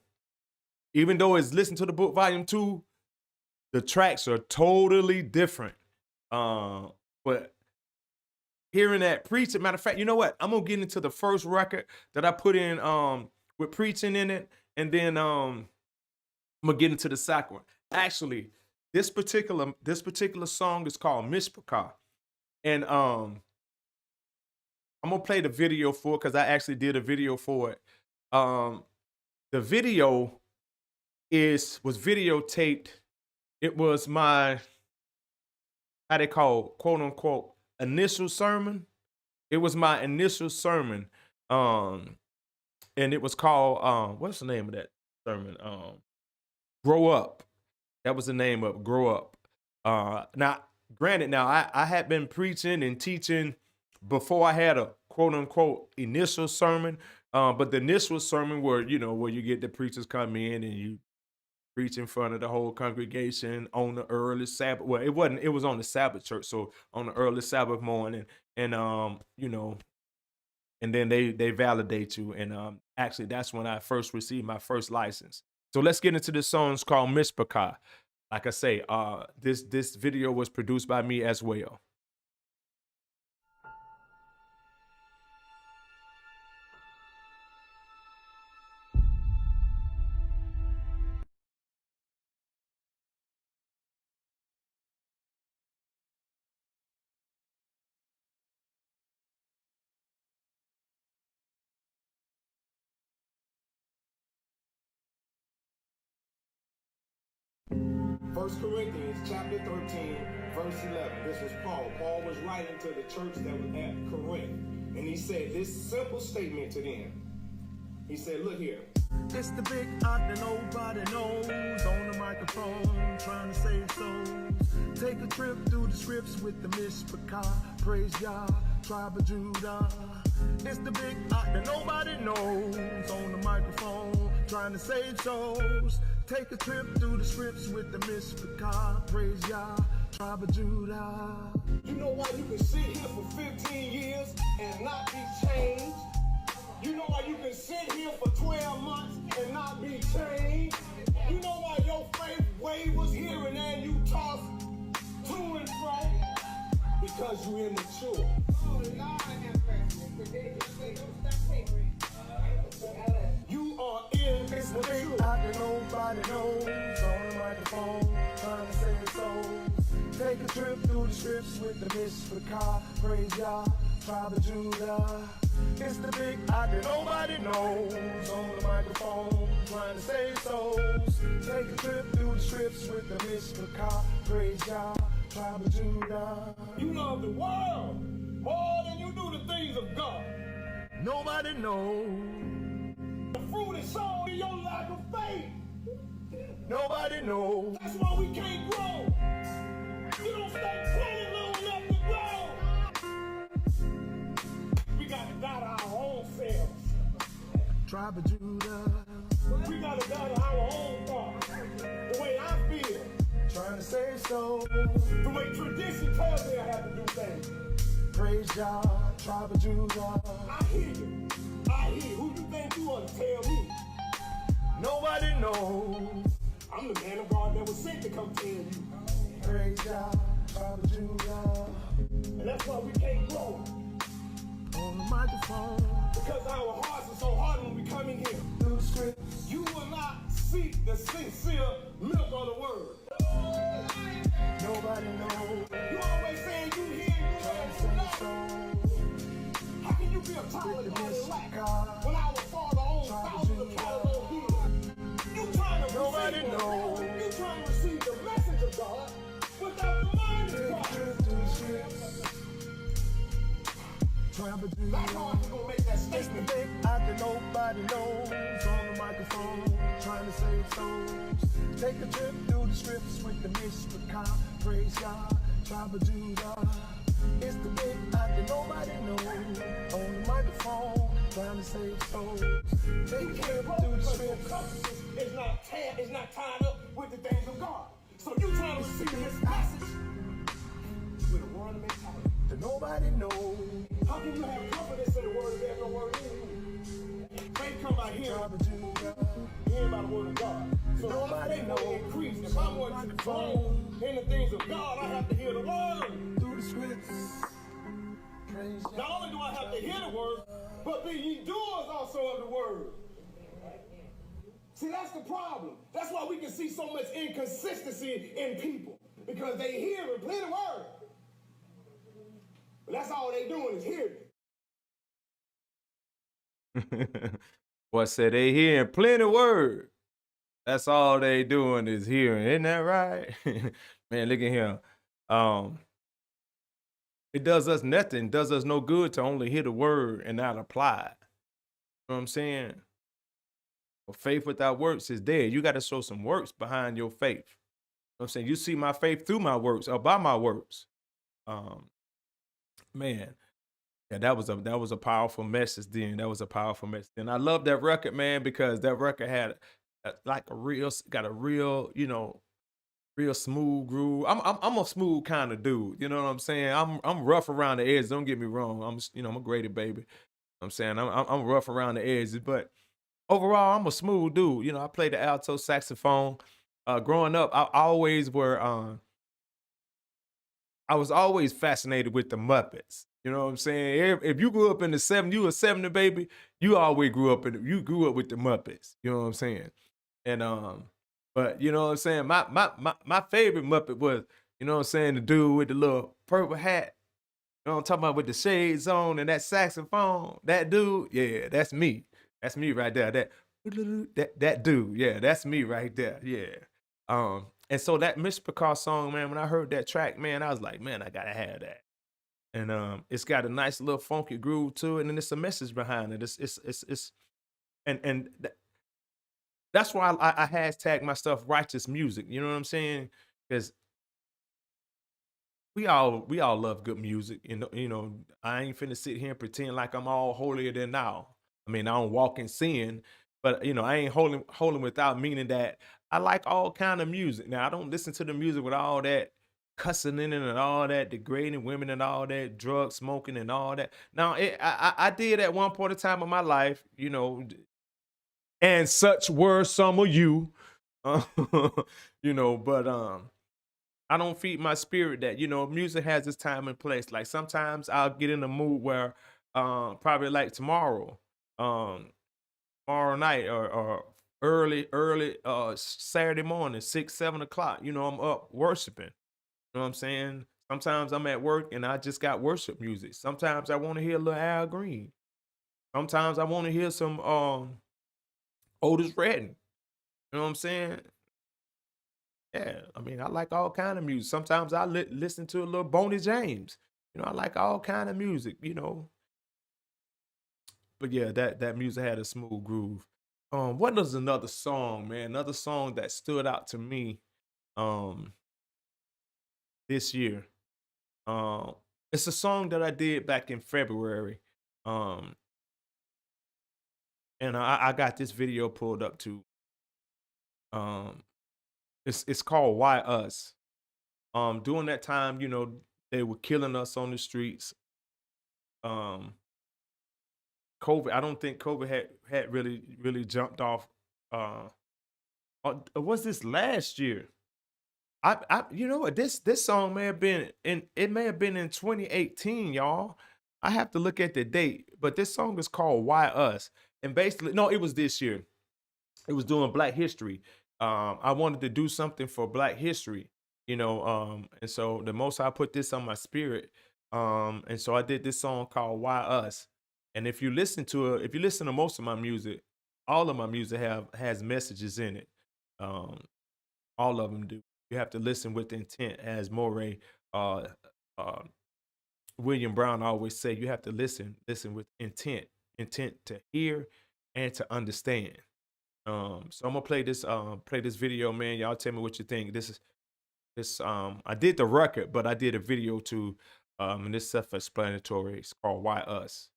even though it's Listen to the Book Volume 2, the tracks are totally different. But hearing that preaching, matter of fact, you know what? I'm gonna get into the first record that I put in with preaching in it, and then I'm gonna get into the second one. Actually, this particular song is called Mishpachah. And I'm gonna play the video for it because I actually did a video for it. The video was videotaped. It was my, how they call, quote unquote, initial sermon. It was my initial sermon. And it was called, what's the name of that sermon? Grow Up. That was the name of it, Grow Up. Now, granted, I had been preaching and teaching before I had a quote unquote initial sermon. But the initial sermon where you get the preachers come in and you preach in front of the whole congregation on the early Sabbath. Well, it was on the Sabbath church. So on the early Sabbath morning, and and then they validate you. And actually that's when I first received my first license. So let's get into this song. It's called Mishpachah. Like I say, this video was produced by me as well. First Corinthians chapter 13, verse 11. This was Paul. Paul was writing to the church that was at Corinth. And he said this simple statement to them. He said, look here. It's the big art that nobody knows. On the microphone, trying to save souls. Take a trip through the scripts with the Mishpachah. Praise Yah, tribe of Judah. It's the big art that nobody knows. On the microphone, trying to save souls. Take a trip through the scripts with the Mishpachah. Praise Yah, tribe of Judah. You know why you can sit here for 15 years and not be changed? You know why you can sit here for 12 months and not be changed? You know why your faith wavers here and there and you toss to and fro? Because you immature. You are It's the big art that nobody knows. On the microphone, trying to save souls. Take a trip through the scripts with the Mishpachah. Praise Yah, tribe of Judah. It's the big art that nobody knows. On the microphone, trying to save souls. Take a trip through the scripts with the Mishpachah. Praise Yah, tribe of Judah. You love the world more than you do the things of God. Nobody knows. The fruit is sown in your lack of faith. Nobody knows. That's why we can't grow. You don't stay planted long enough to grow. We got to die to our own selves. Tribe of Judah. We got to die to our own thoughts. The way I feel. Trying to save souls. The way tradition tells me I have to do things. Praise Yah, tribe of Judah. I hear you. I hear you. Who you think you are to tell me? Nobody knows. I'm the man of God that was sent to come tell you. Praise Yah, tribe of Judah. And that's why we can't grow. On the microphone, Because our hearts are so hard when we come in here. through the script. You will not seek the sincere milk of the word. Nobody knows. You always saying you here, you Trying to there, save souls. How can you be a child With of the God and lack Mishpachah. when our Father owns Tribe of thousands of Judah. cattle on hills? You trying to Nobody receive knows. You trying to receive the message of God without the mind of Take a God. trip through the scripts. That's how I'm gonna make that statement. Big out that nobody knows on the microphone, trying to save souls. Take a trip through the strips with the Mr. Praise God, Tribal Judah. It's the big out that nobody knows on the microphone, trying to save souls. Take a trip through the strips. It's not tied up with the things of God. So you trying to see this passage with a word mentality. That nobody knows. How can you have confidence in the word if there's no word in you? Faith come by hearing, Tribal Judah. hearing by the word of God. So Nobody faith knows. will increase. If I'm going to grow in the things of God, I have to hear the word. Through the scripts. Praise Not God. only do I have to hear the word, but be ye doers also of the word. See, that's the problem. That's why we can see so much inconsistency in people. Because they hear and play the word. But that's all they doing is hearing. Boy said they hearing plenty word. That's all they doing is hearing. Isn't that right? Man, look at him. It does us nothing, does us no good to only hear the word and not apply it. You know what I'm saying? Well, faith without works is dead. You got to show some works behind your faith. You know what I'm saying? You see my faith through my works or by my works. Man, yeah, that was a powerful message then. That was a powerful message. And I love that record, man, because that record had got a real, real smooth groove. I'm a smooth kind of dude. You know what I'm saying? I'm rough around the edges. Don't get me wrong. I'm a graded baby. I'm saying I'm rough around the edges, but overall I'm a smooth dude. I play the alto saxophone. Growing up, I was always fascinated with the Muppets. You know what I'm saying? If you grew up in the 70s, you a 70 baby, you always grew up with the Muppets. You know what I'm saying? And but you know what I'm saying? My favorite Muppet was, you know what I'm saying, the dude with the little purple hat. You know what I'm talking about, with the shades on and that saxophone. That dude, yeah, that's me. That's me right there. That dude, yeah, that's me right there. Yeah. And so that Mr. Picard song, man, when I heard that track, man, I was like, man, I gotta have that. And it's got a nice little funky groove to it, and it's a message behind it. That's why I hashtag my stuff righteous music. You know what I'm saying? Because we all love good music. I ain't finna sit here and pretend like I'm all holier than thou. I mean, I don't walk in sin, but I ain't holding without meaning that I like all kind of music. Now I don't listen to the music with all that cussing in it and all that, degrading women and all that, drug smoking and all that. Now I did at one point in time of my life, and such were some of you, but I don't feed my spirit that, music has its time and place. Like sometimes I'll get in a mood where probably like tomorrow night or early Saturday morning, 6, 7 o'clock, I'm up worshiping. You know what I'm saying? Sometimes I'm at work and I just got worship music. Sometimes I want to hear a little Al Green. Sometimes I want to hear some Otis Redding. You know what I'm saying? Yeah, I mean, I like all kind of music. Sometimes I listen to a little Boney James. I like all kind of music, But yeah, that music had a smooth groove. What was another song, man? Another song that stood out to me this year. It's a song that I did back in February. And I got this video pulled up too. It's called Why Us. During that time, they were killing us on the streets. COVID, I don't think COVID had really jumped off. Was this last year? You know what, this song may have been in 2018, y'all. I have to look at the date, but this song is called Why Us. And basically, no, it was this year. It was doing Black History. I wanted to do something for Black History, and so the Most High put this on my spirit. And so I did this song called Why Us. And if you listen to most of my music, all of my music has messages in it. All of them do. You have to listen with intent, as Moray William Brown always say, you have to listen with intent to hear and to understand. So I'm gonna play this video, man. Y'all tell me what you think. This I did the record, but I did a video too. And this self-explanatory. It's called Why Us.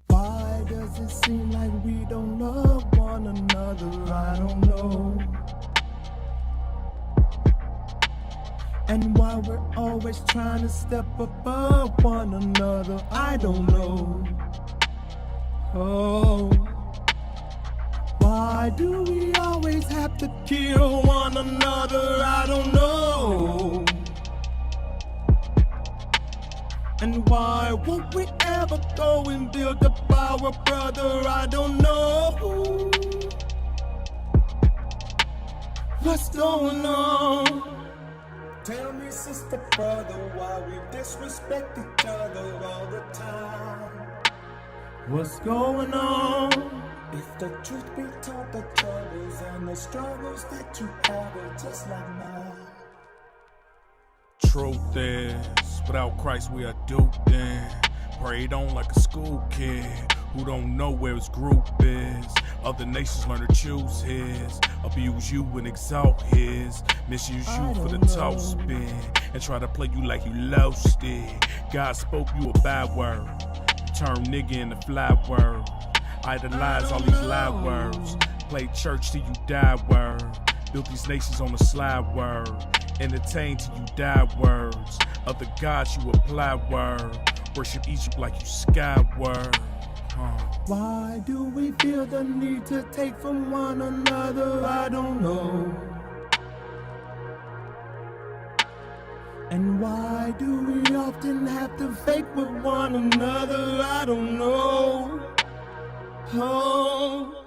Why does it seem like we don't love one another? I don't know. And why we're always trying to step above one another? I don't know. Oh, why do we always have to kill one another? I don't know. And why won't we ever go and build up our brother? I don't know. What's going on? Tell me, sister, brother, why we disrespect each other all the time? What's going on? If the truth be told, the troubles and the struggles that you have are just like mine. Truth is, without Christ we are duped in. Prayed on like a school kid who don't know where his group is. Other nations learn to choose his, abuse you and exalt his, misuse you for the talk spin, and try to play you like you lost it. God spoke you a bad word, turn nigga into fly word. Idolize all these loud words, play church till you die word. Built these nations on a slide word, entertain till you die words. Other gods you apply word, worship Egypt like you skyward. Why do we feel the need to take from one another? I don't know. And why do we often have to fake with one another? I don't know. Oh,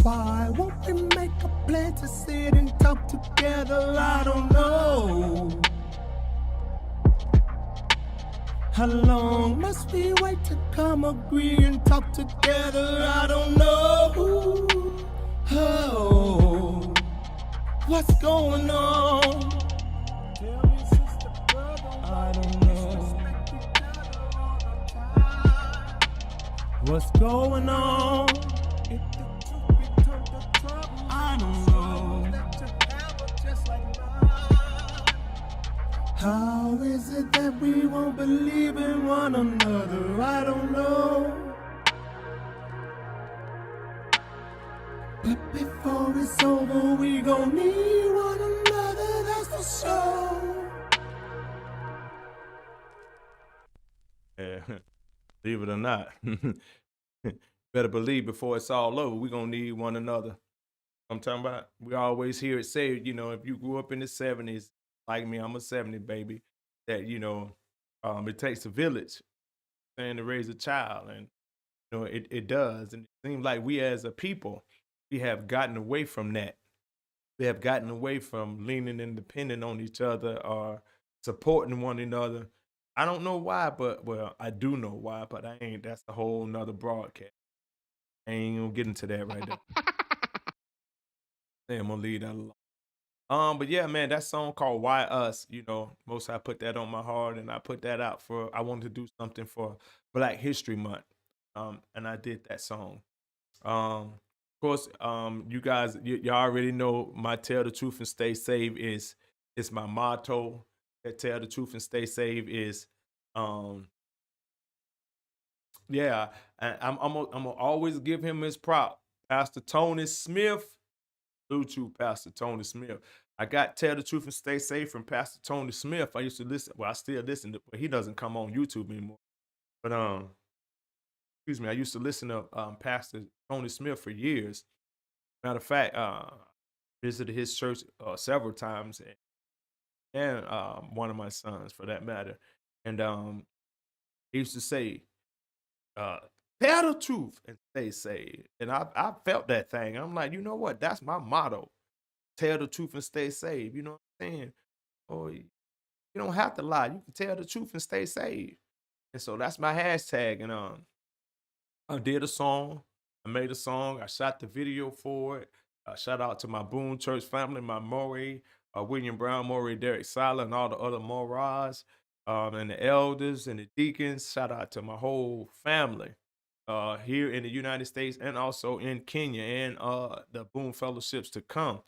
why won't we make a plan to sit and talk together? I don't know. How long must we wait to come agree and talk together? I don't know. Oh, what's going on? Tell me, sister, brother, I don't know. What's going on? If the truth be told, the trouble, I don't know. That you have are just like mine. How is it that we won't believe in one another? I don't know. But before it's over, we gon' need one another, that's for sure. Yeah. Believe it or not. Better believe before it's all over, we're gonna need one another. I'm talking about, we always hear it say, you know, if you grew up in the 70s, like me, I'm a 70 baby, that, you know, it takes a village and to raise a child. And, you know, it does. And it seems like we as a people, we have gotten away from that. We have gotten away from leaning and depending on each other or supporting one another. I don't know why, but, well, I do know why, but that's a whole nother broadcast. I ain't gonna get into that right there. I'm gonna leave that alone. But yeah, man, that song called Why Us, you know, most I put that on my heart, and I put that out I wanted to do something for Black History Month. And I did that song. Of course, you guys, y'all already know my Tell the Truth and Stay Safe is my motto. That Tell the Truth and Stay Safe is, yeah, I'm gonna always give him his prop. Pastor Tony Smith. Salute Pastor Tony Smith. I got Tell the Truth and Stay Safe from Pastor Tony Smith. I used to listen. Well, I still listen, but he doesn't come on YouTube anymore. But excuse me, I used to listen to Pastor Tony Smith for years. Matter of fact, visited his church several times, and one of my sons, for that matter. And he used to say, "Tell the truth and stay safe." And I felt that thing. I'm like, you know what? That's my motto. Tell the truth and stay safe. You know what I'm saying? you don't have to lie. You can tell the truth and stay saved. And so that's my hashtag. And I did a song. I made a song. I shot the video for it. Shout out to my Boone Church family, my Maury, William Brown, Maury, Derek Sala, and all the other Moras, and the elders and the deacons. Shout out to my whole family here in the United States and also in Kenya and the Boone Fellowships to come.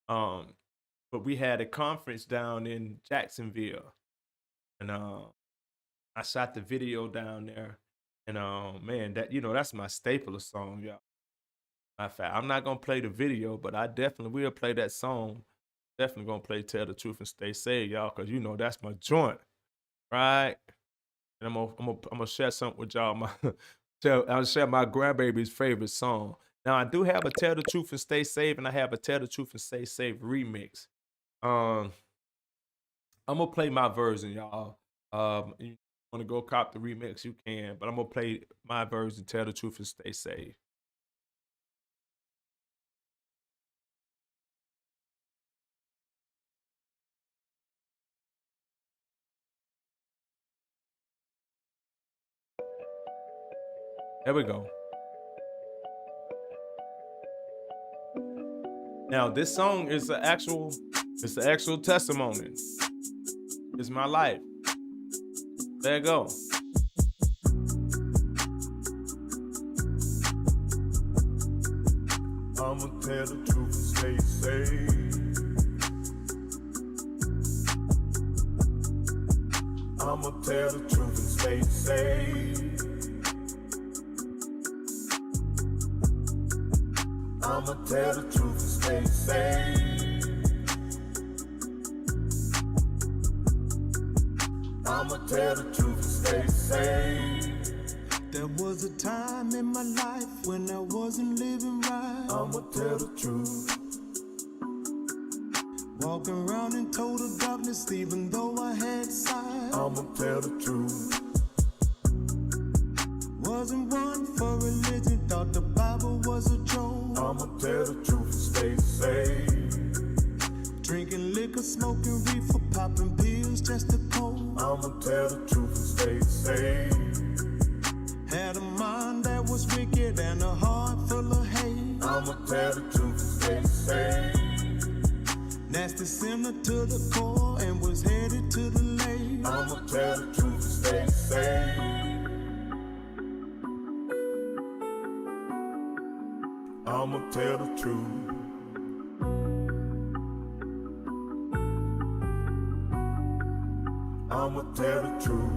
But we had a conference down in Jacksonville, and I shot the video down there. And man, that's my staple of song, y'all. Matter of fact, I'm not gonna play the video, but I definitely will play that song. Definitely gonna play "Tell the Truth and Stay Saved," y'all, because that's my joint, right? And I'm gonna share something with y'all. I'll share my grandbaby's favorite song. Now I do have a "Tell the Truth and Stay Saved," and I have a "Tell the Truth and Stay Saved" remix. I'm gonna play my version, y'all. You want to go cop the remix, you can, but I'm gonna play my version, "Tell the Truth and Stay Saved." There we go. Now this song is the actual testimony. It's my life. There you go. I'ma tell the truth and stay safe. I'ma tell the truth and stay safe. I'ma tell the truth and stay safe. I'ma tell the truth and stay safe. There was a time in my life when I wasn't living right. I'ma tell the truth. Walking around in total darkness even though I had sight. I'ma tell the truth. Wasn't one for religion, thought the Bible was a joke. I'ma tell the truth and stay safe. Drinking liquor, smoking reefer, popping pills just to cope. I'ma tell the truth and stay safe. Had a mind that was wicked and a heart full of hate. I'ma tell the truth and stay safe. Nasty sinner to the core and was headed to the lake. I'ma tell the truth and stay safe. I'ma tell the truth. I'ma tell the truth.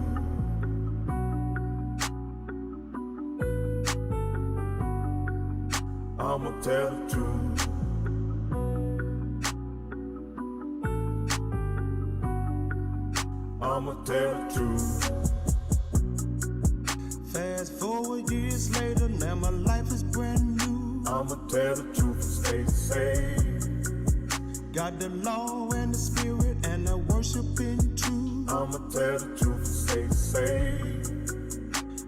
I'ma tell the truth. I'ma tell the truth. Fast forward years later, now my life is brand new. I'ma tell the truth and stay safe. Got the law and the spirit and I worship in truth. I'ma tell the truth and stay safe.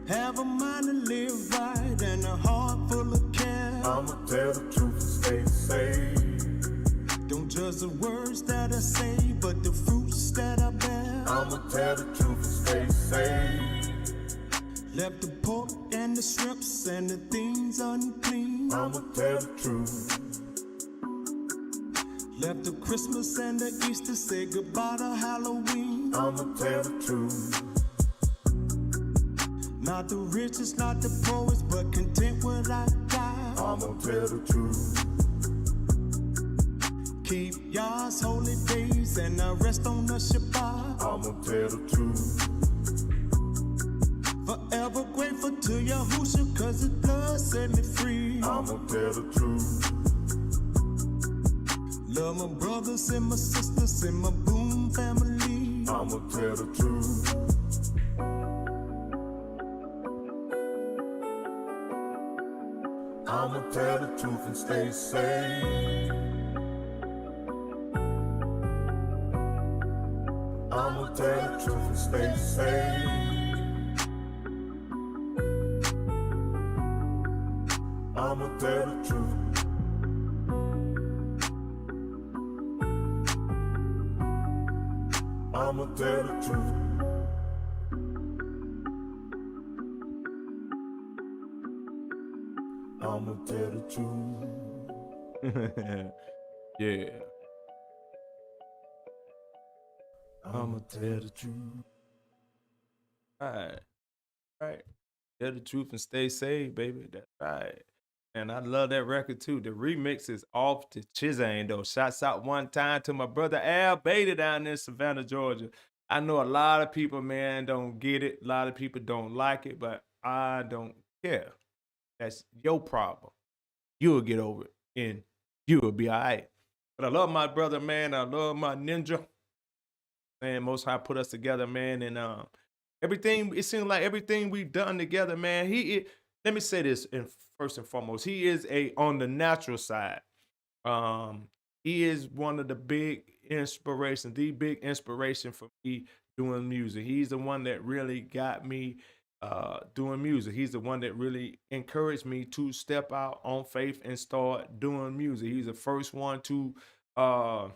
Have a mind to live right and a heart full of care. I'ma tell the truth and stay safe. Don't judge the words that I say, but the fruits that I bear. I'ma tell the truth and stay safe. Left the pork and the shrimps and the things unclean. I'ma tell the truth. Left the Christmas and the Easter, say goodbye to Halloween. I'ma tell the truth. Not the richest, not the poorest, but content what I got. I'ma tell the truth. Keep Yah's holy days and I rest on the Shabbat. I'ma tell the truth. Forever grateful to Yahusha, cause his blood set me free. I'ma tell the truth. Love my brothers and my sisters and my Boom family. I'ma tell the truth. I'ma tell the truth and stay safe. I'ma tell the truth and stay safe. I'ma tell the truth. I'ma tell the truth. I'ma tell the truth. Yeah. I'ma tell the truth. Right. Right. Tell the truth and stay saved, baby. That's right. And I love that record too. The remix is off the Chizane though. Shouts out one time to my brother Al Beta down in Savannah, Georgia. I know a lot of people, man, don't get it. A lot of people don't like it, but I don't care. That's your problem. You'll get over it and you'll be all right. But I love my brother, man. I love my ninja. Man, Most High put us together, man. And everything, it seems like everything we've done together, man. Let me say this first and foremost. He is on the natural side. He is one of the big inspiration for me doing music. He's the one that really got me doing music. He's the one that really encouraged me to step out on faith and start doing music. He's the first one to not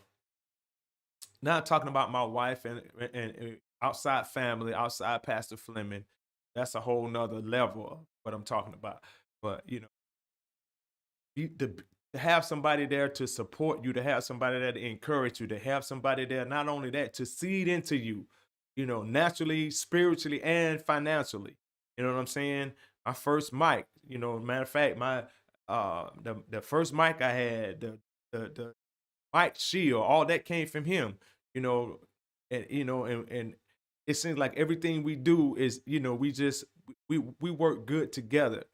talking about my wife and outside family, outside Pastor Fleming. That's a whole nother level of what I'm talking about. But, you know, to have somebody there to support you, to have somebody there to encourage you, to have somebody there, not only that, to seed into you, you know, naturally, spiritually, and financially. You know what I'm saying? My first mic, you know, matter of fact, my the first mic I had, the mic shield, all that came from him, you know, and it seems like everything we do is, you know, we work good together.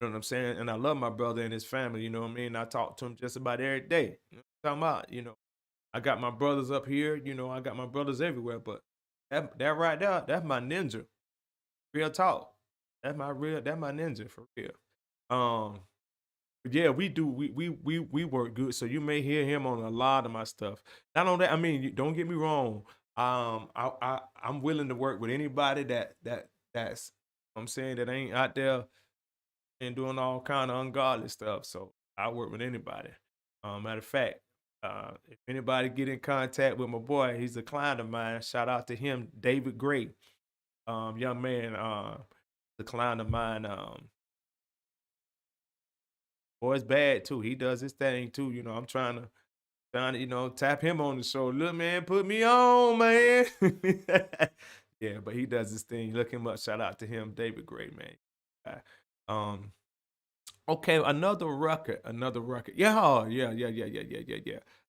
You know what I'm saying? And I love my brother and his family, you know what I mean? I talk to him just about every day. You know what I'm talking about? You know, I got my brothers up here, you know, I got my brothers everywhere, but that right there, that's my ninja. Real talk. That's my ninja for real. Yeah, we work good. So you may hear him on a lot of my stuff. Not on that, I mean, don't get me wrong. I'm willing to work with anybody that's I'm saying that ain't out there and doing all kind of ungodly stuff. So I work with anybody. Matter of fact, if anybody get in contact with my boy, he's a client of mine. Shout out to him, David Gray. Young man, the client of mine. Boy's bad too. He does his thing too. You know, I'm trying to, you know, tap him on the shoulder. Look, man, put me on, man. Yeah, but he does his thing. Look him up. Shout out to him, David Gray, man. Okay, another record. Yeah.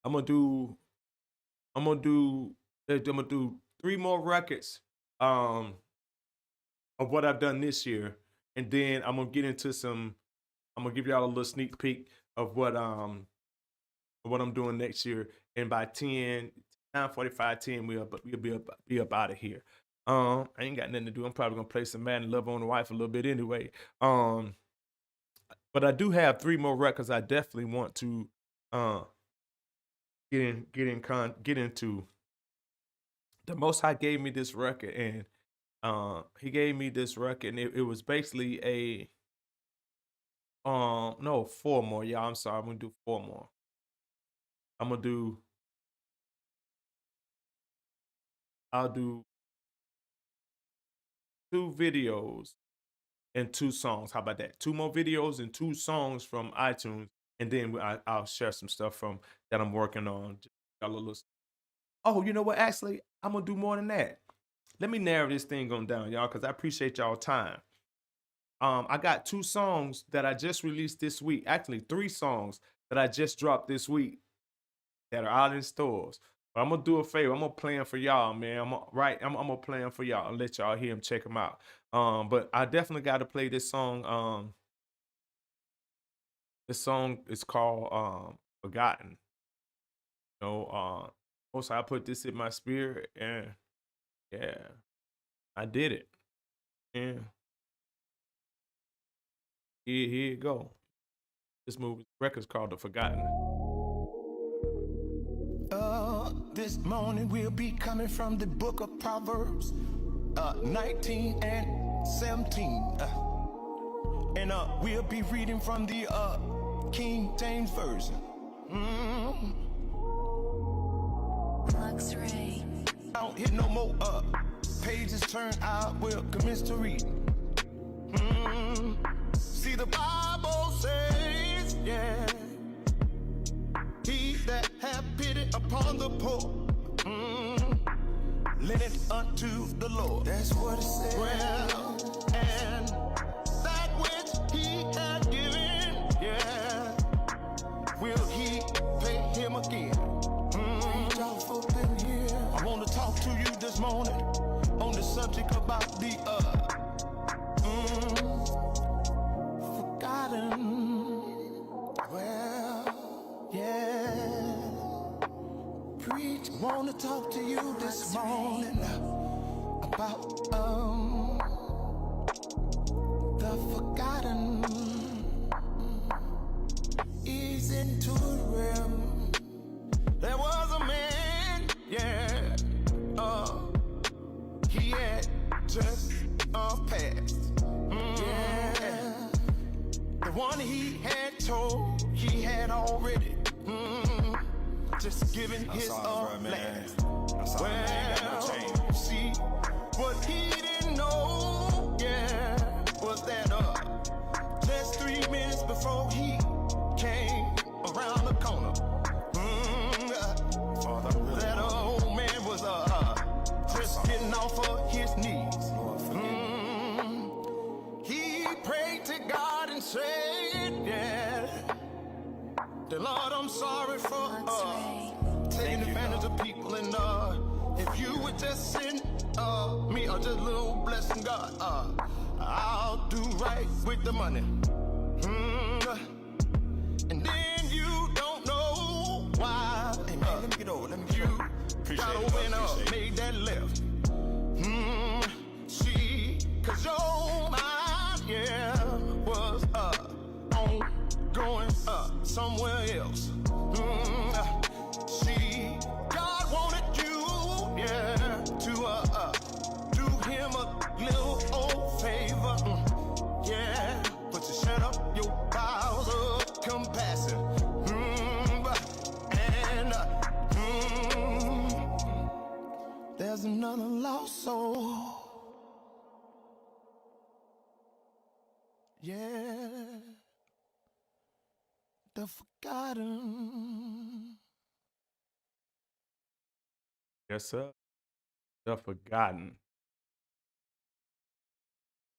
I'm gonna do 3 more records of what I've done this year, and then I'm gonna give y'all a little sneak peek of what I'm doing next year. And by 9:45, we'll be up out of here. I ain't got nothing to do. I'm probably gonna play some Madden, love on the wife a little bit anyway. But I do have 3 more records I definitely want to get into. The Most High gave me this record, and he gave me this record, and it was basically no, 4 more. Yeah, I'm sorry. I'm gonna do 4 more. I'll do 2 videos and 2 songs. How about that? 2 more videos and 2 songs from iTunes, and then I'll share some stuff that I'm working on. Oh, you know what? Actually, I'm gonna do more than that. Let me narrow this thing on down, y'all, because I appreciate y'all time. I got 2 songs that I just released this week. Actually, 3 songs that I just dropped this week that are out in stores. But I'm gonna do a favor. I'm gonna play them for y'all, man. I'm gonna play them for y'all and let y'all hear them, check them out. But I definitely got to play this song. This song is called "Forgotten." You know, also I put this in my spirit, and yeah, I did it. And here you go. This record's called "The Forgotten." This morning we'll be coming from the book of Proverbs 19 and 17. And we'll be reading from the King James Version. Luxray. don't hit no more pages turned, I will commence to read. See, the Bible says, yeah, he that hath pity upon the poor, lend it unto the Lord. That's what it says. Well, and that which he hath given, yeah, will he pay him again? I want to talk to you this morning on the subject about the forgotten. Well, yeah. Preach, want to talk to you this morning about the forgotten. Ease into the realm. There was a man, yeah, he had just passed. Yeah, the one he had told, he had already just given his last. Well, see, what he didn't know, yeah, was that just 3 minutes before he came around the corner, that old man was just getting off of his knees. He prayed to God and said, yeah, the Lord, I'm sorry for taking advantage of people, and if you would just send me just a little blessing, God, I'll do right with the money. And then you don't know why. Hey man, let me get over. Let me get over. Got over and made that left. See, cause your mind, yeah, was on going somewhere else. See, God wanted you, yeah, to do him a little old favor. Yeah, but you shut up your bowels of compassion. And there's another lost soul. Yeah, the forgotten. Yes, sir. The forgotten.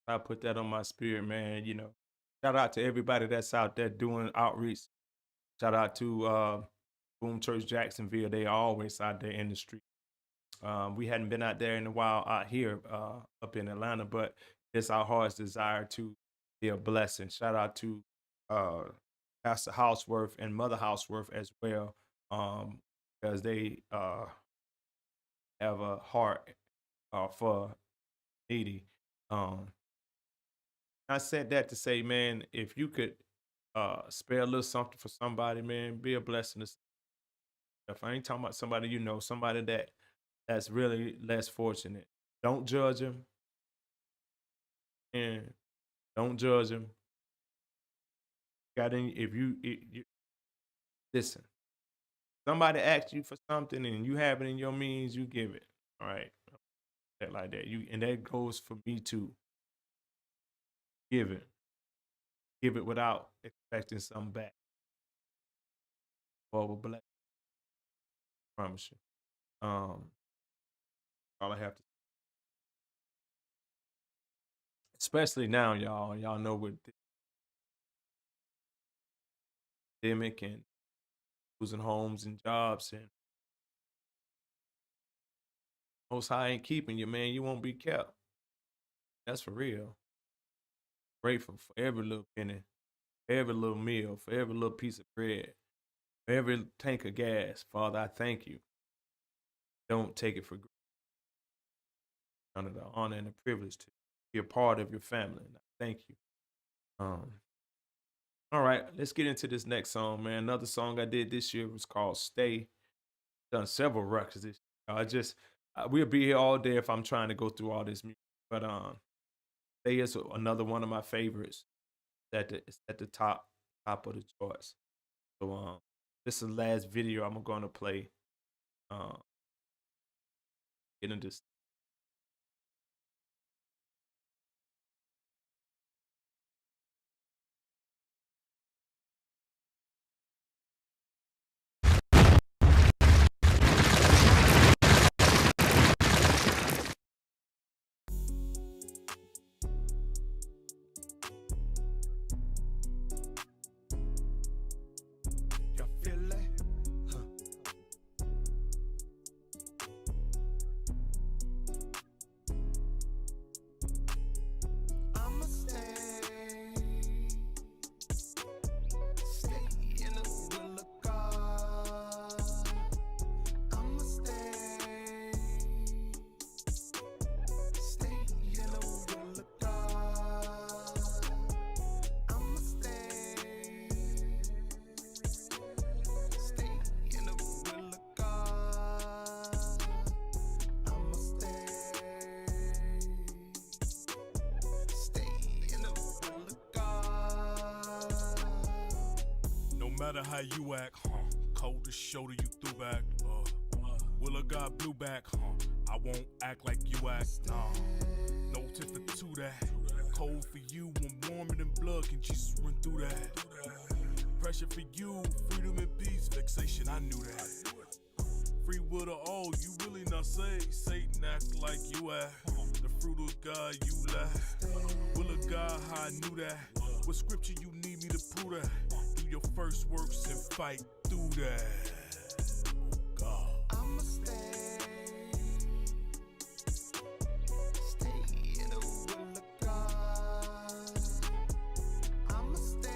I put that on my spirit, man. You know, shout out to everybody that's out there doing outreach. Shout out to Boom Church Jacksonville. They are always out there in the street. We hadn't been out there in a while out here up in Atlanta, but it's our heart's desire to be a blessing. Shout out to Pastor Houseworth and Mother Houseworth as well, because they have a heart for needy. I said that to say, man, if you could spare a little something for somebody, man, be a blessing. If I ain't talking about somebody you know, somebody that's really less fortunate, don't judge them, and don't judge them. If you listen, somebody asks you for something and you have it in your means, you give it. All right, that like that. And that goes for me too. Give it without expecting something back. Or will bless. I promise you. All I have to, especially now, y'all know with the pandemic and losing homes and jobs, and Most High ain't keeping you, man. You won't be kept. That's for real. Grateful for every little penny, for every little meal, for every little piece of bread, for every tank of gas. Father, I thank you. Don't take it for granted. Under the honor and the privilege to be a part of your family. And I thank you. All right, let's get into this next song, man. Another song I did this year was called Stay. Done several records this year. We'll be here all day if I'm trying to go through all this music. But Stay is another one of my favorites. It's at the top of the charts. So this is the last video I'm gonna play. Get into this. You feel it? I'ma stay in the will of God. I'ma stay in the will of God. I'ma stay in the will of God. I'ma stay in the will of God. No matter how you act, coldest shoulder you threw back. Will of God blew back, I won't act like you act, nah. No tip to that. Cold for you, when warmer than blood, can Jesus run through that? Pressure for you, freedom and peace, vexation, I knew that. Free will to all, you really not saved. Satan acts like you act. The fruit of God, you lack. Will of God, how I knew that. What scripture you need me to prove that? Do your first works and fight through that. Oh God. I'ma stay in the will of God. I'ma stay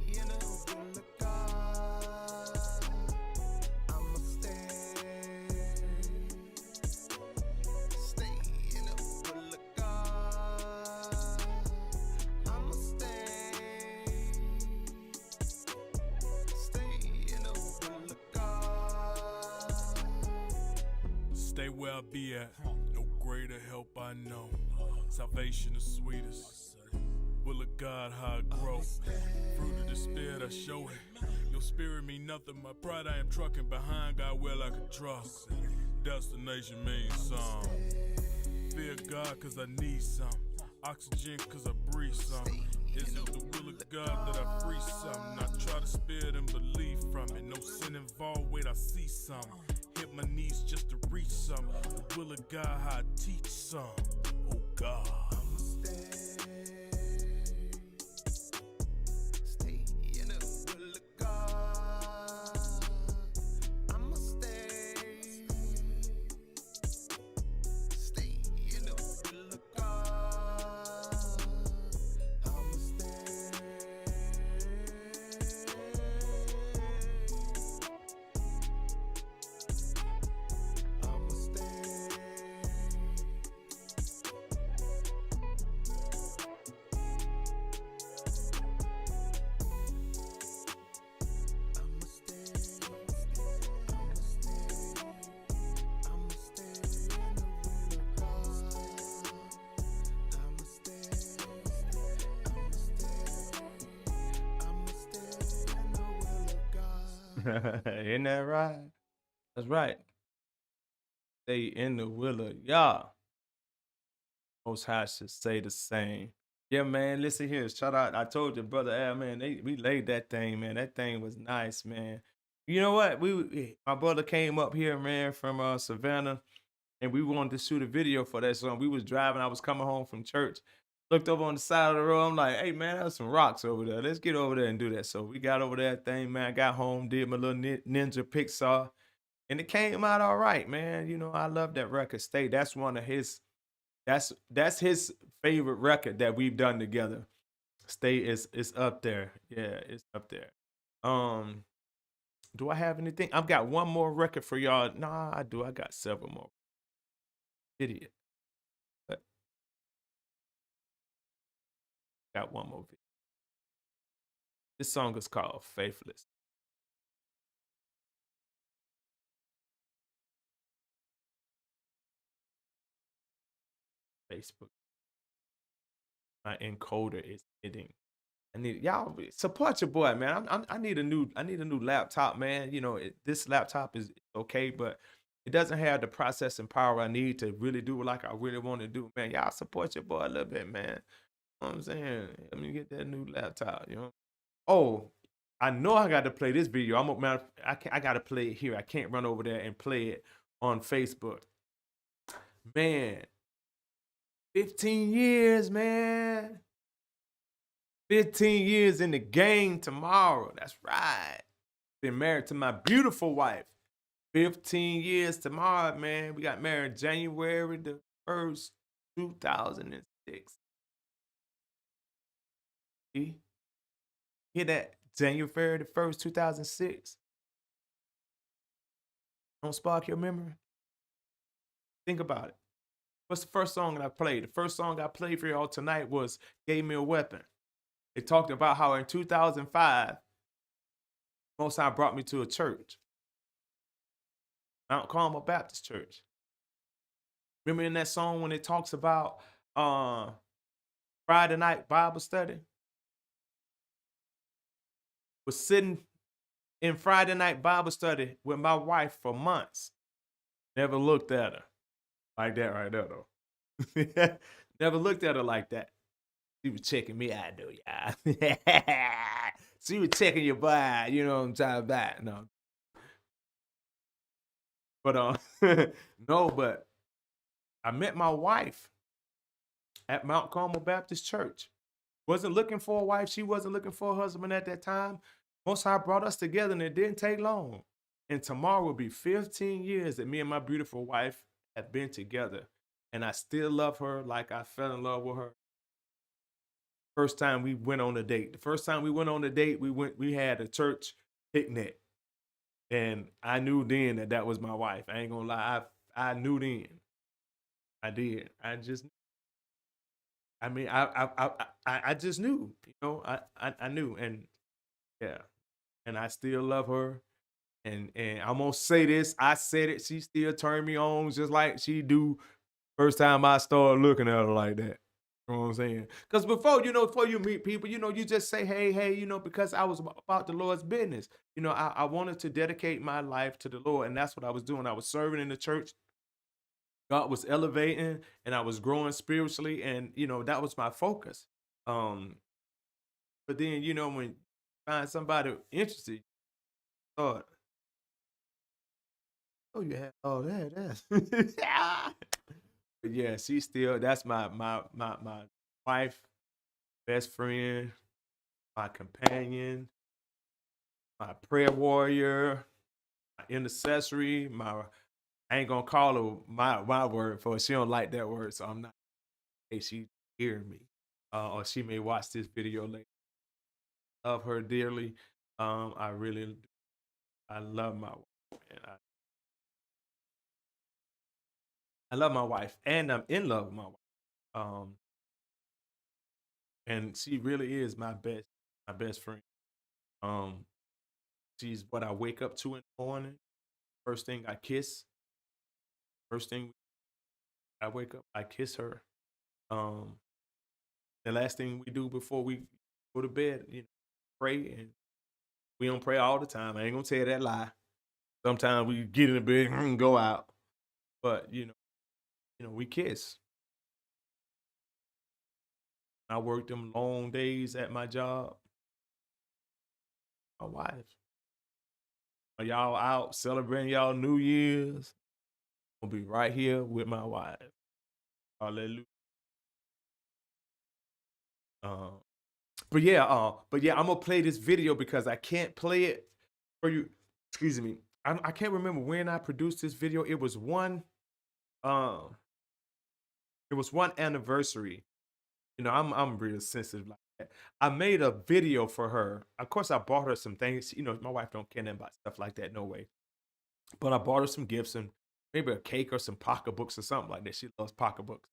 in the will of God. I'ma stay in the will of God. I'ma stay in the will of God. Stay where I be at. No greater help I know. Salvation is sweetest. Will of God, how I grow. Fruit of the spirit, I show it. Your spirit mean nothing. My pride, I am trucking behind God well like a truck. Destination means some. Fear God, cause I need some. Oxygen, cause I breathe some. Is it the will of God that I free some? Not try to spirit and believe from it. No sin involved, wait, I see some. Hit my knees just to reach some. The will of God, how I teach some. Oh God. I'ma stay in the will of God. I'ma stay in the will of God. I'ma stay Isn't that right? That's right. Stay in the will of Yah. Most High should say the same. Yeah, man. Listen here. Shout out. I told you, brother Al, man. We laid that thing, man. That thing was nice, man. You know what? My brother came up here, man, from Savannah, and we wanted to shoot a video for that song. We was driving. I was coming home from church. Looked over on the side of the road. I'm like, hey, man, there's some rocks over there. Let's get over there and do that. So we got over that thing, man. Got home, did my little ninja Pixar, and it came out all right, man. You know, I love that record. Stay. That's one of his. That's his favorite record that we've done together. Stay is up there. Yeah, it's up there. Do I have anything? I've got one more record for y'all. Nah, I do. I got several more. Idiot. But got one more video. This song is called Faithless. Facebook. My encoder is hitting. I need y'all support your boy, man. I need a new laptop, man. You know, this laptop is okay, but it doesn't have the processing power I need to really do like I really want to do, man. Y'all support your boy a little bit, man. You know what I'm saying? Let me get that new laptop, you know. Oh, I know I got to play this video. I got to play it here. I can't run over there and play it on Facebook. Man, 15 years, man. 15 years in the game tomorrow. That's right. Been married to my beautiful wife. 15 years tomorrow, man. We got married January the 1st, 2006. See? Hear that? January the 1st, 2006. Don't spark your memory? Think about it. What's the first song that I played? The first song I played for y'all tonight was Gave Me a Weapon. It talked about how in 2005, Most High brought me to a church, Mount Carmel Baptist Church. Remember in that song when it talks about Friday night Bible study? Was sitting in Friday night Bible study with my wife for months. Never looked at her like that right there, though. Never looked at her like that. She was checking me out, though, y'all. She was checking your boy, you know what I'm talking about. No. But, no, but I met my wife at Mount Carmel Baptist Church. Wasn't looking for a wife. She wasn't looking for a husband at that time. Most High brought us together, and it didn't take long. And tomorrow will be 15 years that me and my beautiful wife have been together. And I still love her like I fell in love with her. First time we went on a date. The first time we went on a date, we had a church picnic. And I knew then that was my wife. I ain't gonna lie. I knew then. I did. I just, I mean, I just knew, you know, I knew, and yeah, and I still love her, and I'm gonna say this, I said it, she still turned me on just like she do first time I started looking at her like that. You know what I'm saying? Because before you meet people, you know, you just say, hey, you know, because I was about the Lord's business. You know, I wanted to dedicate my life to the Lord, and that's what I was doing. I was serving in the church. God was elevating, and I was growing spiritually, and you know that was my focus. But then you know when you find somebody interested, you thought, oh, you have all that. But yeah, that's my wife, best friend, my companion, my prayer warrior, my intercessory, I ain't gonna call her my word for it. She don't like that word, so I'm not. Hey, she hear me, or she may watch this video later. Love her dearly. I really, I love my wife, and I love my wife, and I'm in love with my wife. And she really is my best friend. She's what I wake up to in the morning. First thing I kiss. First thing I wake up, I kiss her. The last thing we do before we go to bed, you know, pray, and we don't pray all the time. I ain't gonna tell you that lie. Sometimes we get in the bed and go out, but you know, we kiss. I work them long days at my job. My wife. Are y'all out celebrating y'all New Year's? I'll be right here with my wife. Hallelujah. But yeah, I'm gonna play this video because I can't play it for you. Excuse me. I can't remember when I produced this video. It was one anniversary. You know, I'm real sensitive like that. I made a video for her. Of course, I bought her some things. You know, my wife don't care nothing about stuff like that, no way. But I bought her some gifts and maybe a cake or some pocketbooks or something like that. She loves pocketbooks.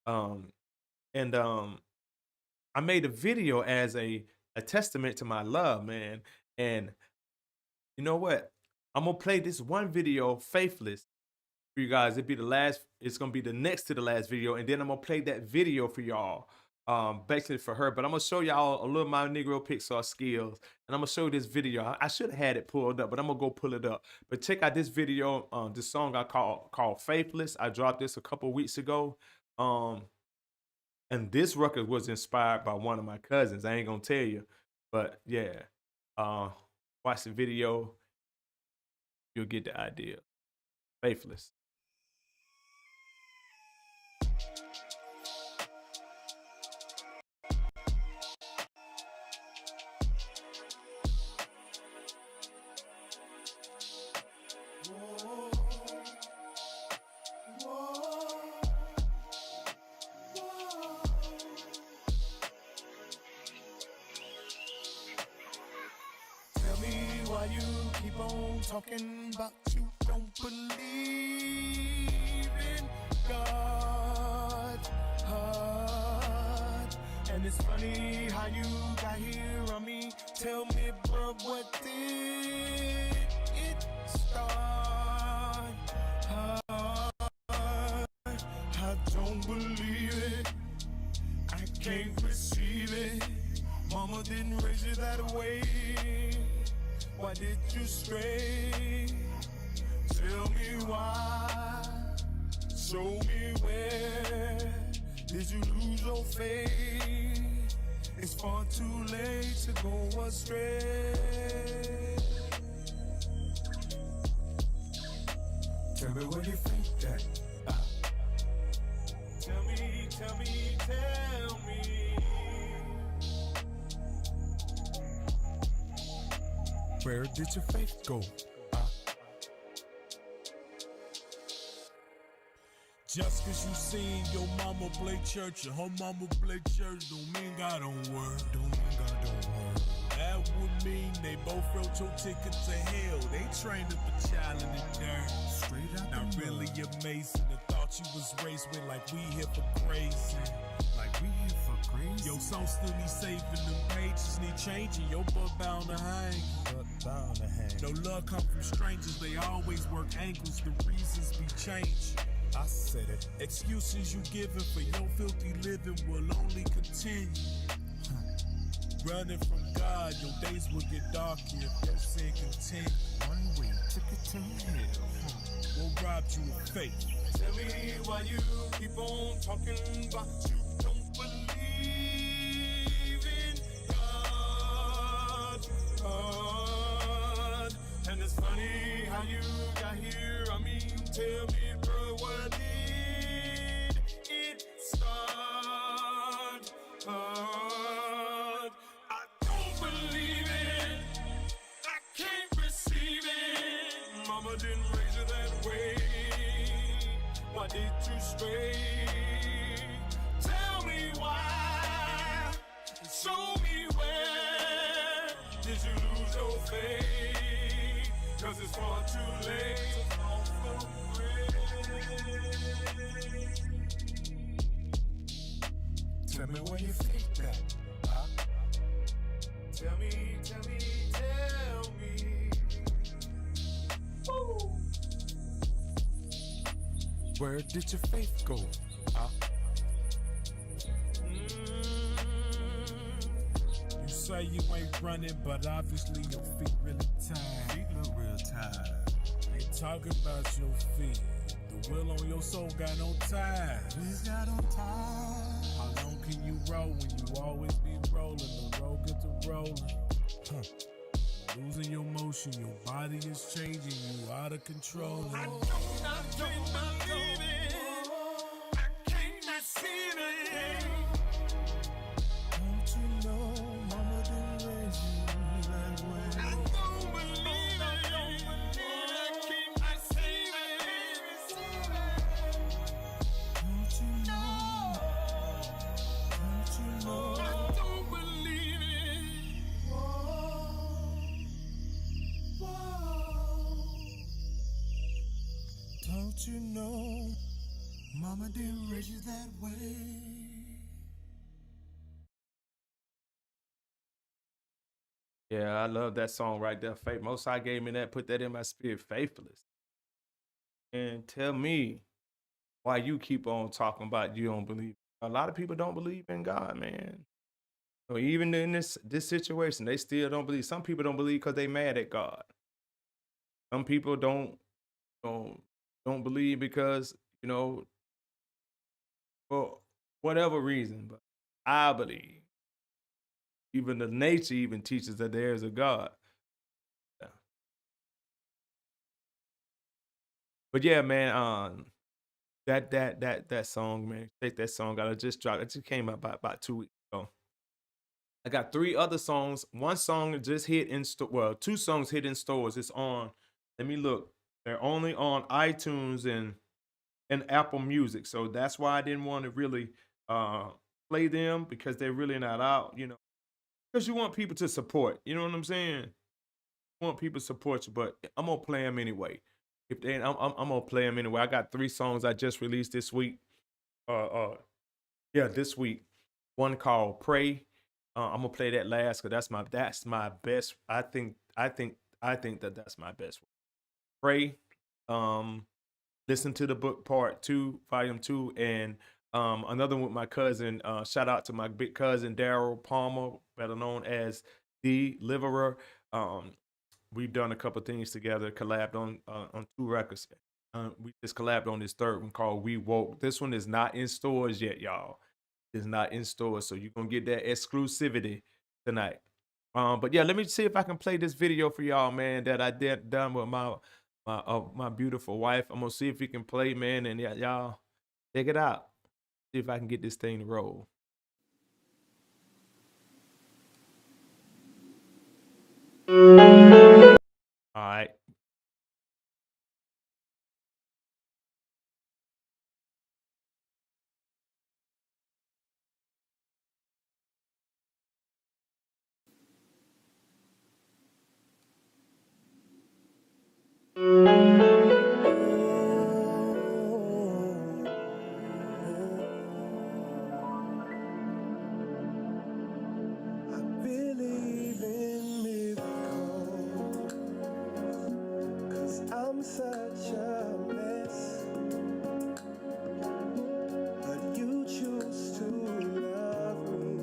And I made a video as a testament to my love, man. And you know what? I'm gonna play this one video, Faithless, for you guys. It's gonna be the next to the last video, and then I'm gonna play that video for y'all. basically for her. But I'm gonna show y'all a little my Negro Pixar skills, and I'm gonna show you this video. I should have had it pulled up, but I'm gonna go pull it up. But check out this video. This song I called Faithless. I dropped this a couple weeks ago. And this record was inspired by one of my cousins. I ain't gonna tell you, but yeah. Watch the video. You'll get the idea. Faithless. Tell me why you keep on talking about you don't believe in God's heart. And it's funny how you got here on me. Tell me, bro, what did it start? I don't believe it. I can't receive it. Mama didn't raise you that way. Why did you stray? Tell me why. Show me where. Did you lose your faith? It's far too late to go astray. Tell me where you think that. Tell me, tell me, tell me. Where did your faith go? Just cause you seen your mama play church or her mama play church don't mean God don't work. Don't mean God don't work. That would mean they both wrote your ticket to hell. They trained up a child in the dirt. Straight out Now the really mud. you're Mason and thought you was raised with like we here for crazy. Like we here for crazy. Your song still need saving, them pages need changing. Your butt bound to hang. But bound to hang. No love come from strangers, they always work angles. The reasons be changed. I said it. Excuses you giving for your filthy living will only continue. Running from God, your days will get darker if your sin continue. One way ticket to hell. What robbed you of faith? Tell me why you keep on talking about you don't believe in God. And it's funny how you got here. I mean, tell me, bro, what did it start? I don't believe it. I can't receive it. Mama didn't raise you that way. Why did you stray? Tell me why. Show me where. Did you lose your faith? Cause it's far too late to fall from grace. Tell me where you think that. Tell me, tell me, tell me. Woo. Where did your faith go? You say you ain't running, but obviously your feet really tired. Feet look real tired. Ain't talking about your feet. The wheel on your soul got no tires. Please got on time. How long can you roll when you always be rolling? The road get to rolling. Losing your motion, your body is changing, you out of control. I don't believe it. I can't receive it. Don't you know mama didn't raise you that way? I don't believe it. I can't receive it. Don't you know? Don't you know? I don't believe it. Don't you know? Mama didn't raise you that way. Yeah, I love that song right there. Faith. Most High gave me that, put that in my spirit, Faithless. And tell me why you keep on talking about you don't believe A lot of people don't believe in God, man. So even in this situation, they still don't believe. Some people don't believe because they mad at God. Some people don't don't believe because, you know, for whatever reason. But I believe. Even the nature even teaches that there is a God. Yeah. But yeah, man, that song, man. Take that song out. I just dropped. It just came out about 2 weeks ago. I got 3 other songs. One song just hit in store. Well, 2 songs hit in stores. It's on. Let me look. They're only on iTunes and Apple Music. So that's why I didn't want to really play them because they're really not out, you know. Because you want people to support. You know what I'm saying? You want people to support you, but I'm gonna play them anyway. If they, I'm gonna play them anyway. I got 3 songs I just released this week. Yeah, this week. One called "Pray." I'm gonna play that last because that's my best. I think that's my best. Pray. Listen to the book part 2, volume 2, and another one with my cousin. Shout out to my big cousin Daryl Palmer, better known as the Deliverer. We've done a couple things together, collabed on 2 records. We just collabed on this 3rd one called "We Woke." This one is not in stores yet, y'all. It's not in stores, so you're gonna get that exclusivity tonight. But yeah, let me see if I can play this video for y'all, man, that I done with my beautiful wife. I'm gonna see if we can play, man, and y'all check it out. See if I can get this thing to roll. All right. I believe in miracles, 'cause I'm such a mess. But you choose to love me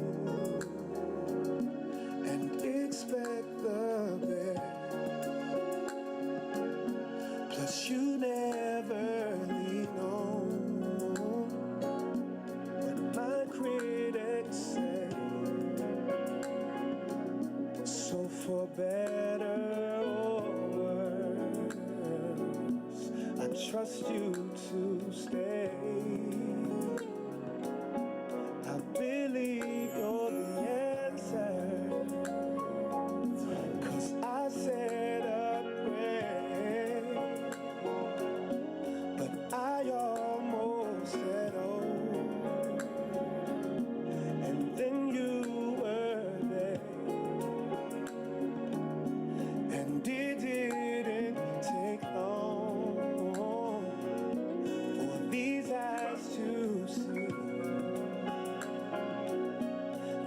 and expect the best. Plus you never leave no. What my critics say. So for better or worse, I trust you to stay. I believe you're the answer, 'cause I said a prayer, but I almost settled, and then you were there. And it didn't take long for these eyes to see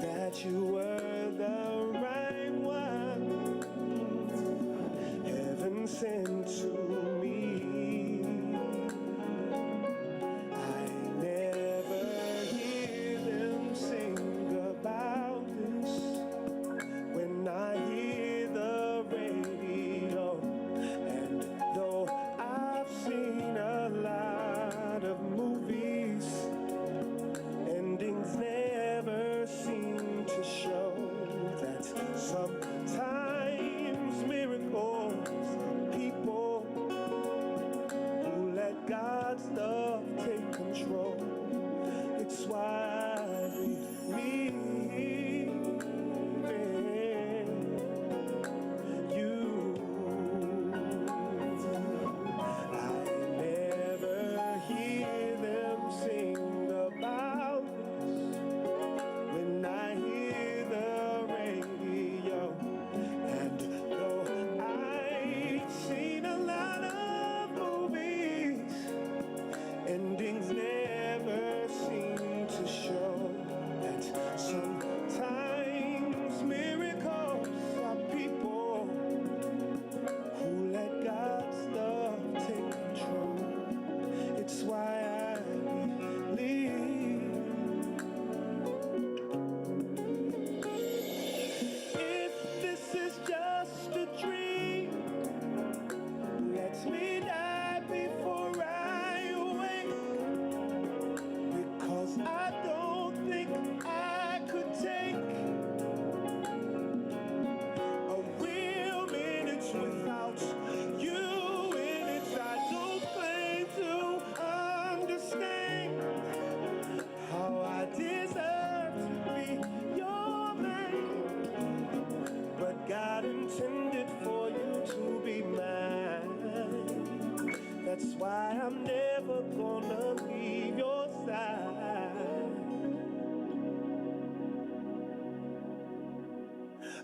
that you were the right one, heaven sent to me. I never hear them sing about this when I hear the radio, and though I've seen a lot of movies, endings never seem to show that sometimes miracles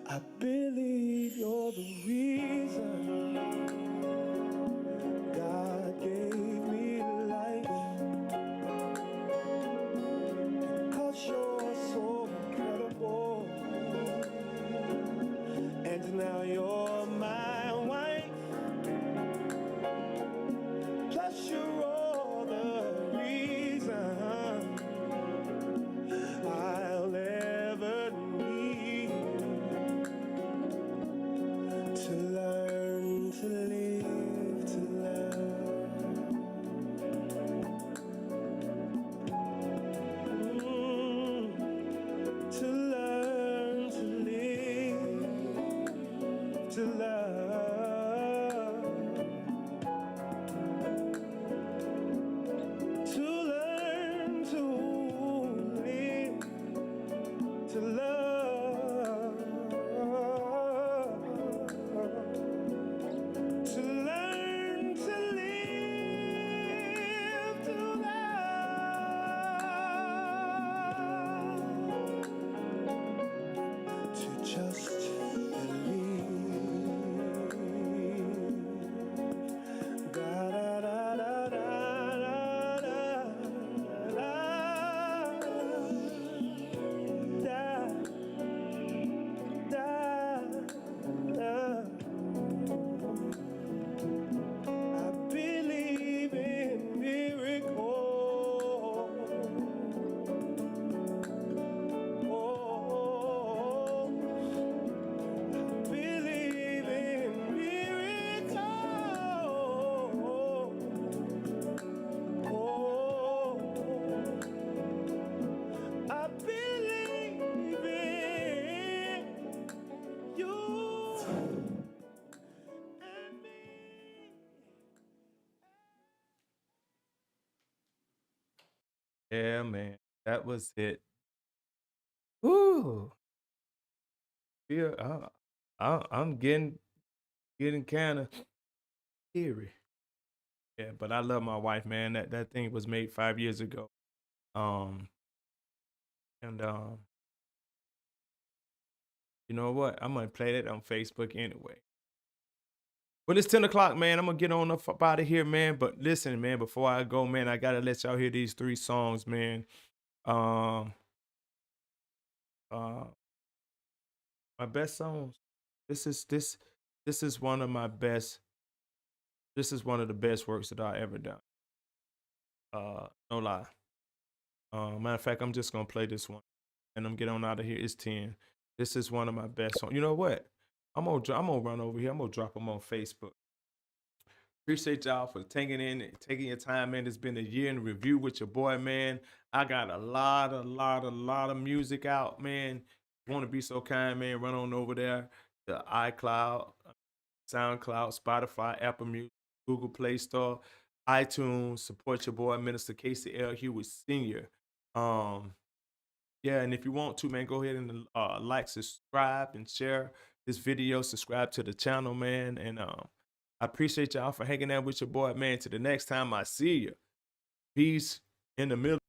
I believe you're the reason God gave me life, because you're so incredible, and now you're my wife, plus you're all the reason I'll ever need to learn to live, to love. To learn to live, to love. To learn to live, to love. To learn to live, to love. To just believe. Da da da da da da da da da. I believe in miracles. Believe in miracles. I believe in you and me. Yeah, man. That was it. Woo. Yeah, I'm getting kind of eerie. Yeah, but I love my wife, man. That thing was made 5 years ago. And you know what? I'm gonna play that on Facebook anyway. Well, it's 10 o'clock, man. I'm gonna get on up out of here, man. But listen, man, before I go, man, I gotta let y'all hear these 3 songs, man. My best songs. This is one of my best. This is one of the best works that I ever done. No lie. Matter of fact, I'm just gonna play this one, and I'm getting on out of here. It's 10. This is one of my best songs. You know what? I'm gonna run over here. I'm gonna drop them on Facebook. Appreciate y'all for taking your time, man. It's been a year in review with your boy, man. I got a lot of music out, man. Want to be so kind, man? Run on over there to iCloud, SoundCloud, Spotify, Apple Music, Google Play Store, iTunes. Support your boy, Minister Casey L. Hewitt Sr. Yeah, and if you want to, man, go ahead and like, subscribe, and share this video. Subscribe to the channel, man. And I appreciate y'all for hanging out with your boy, man. Till the next time I see you. Peace in the middle.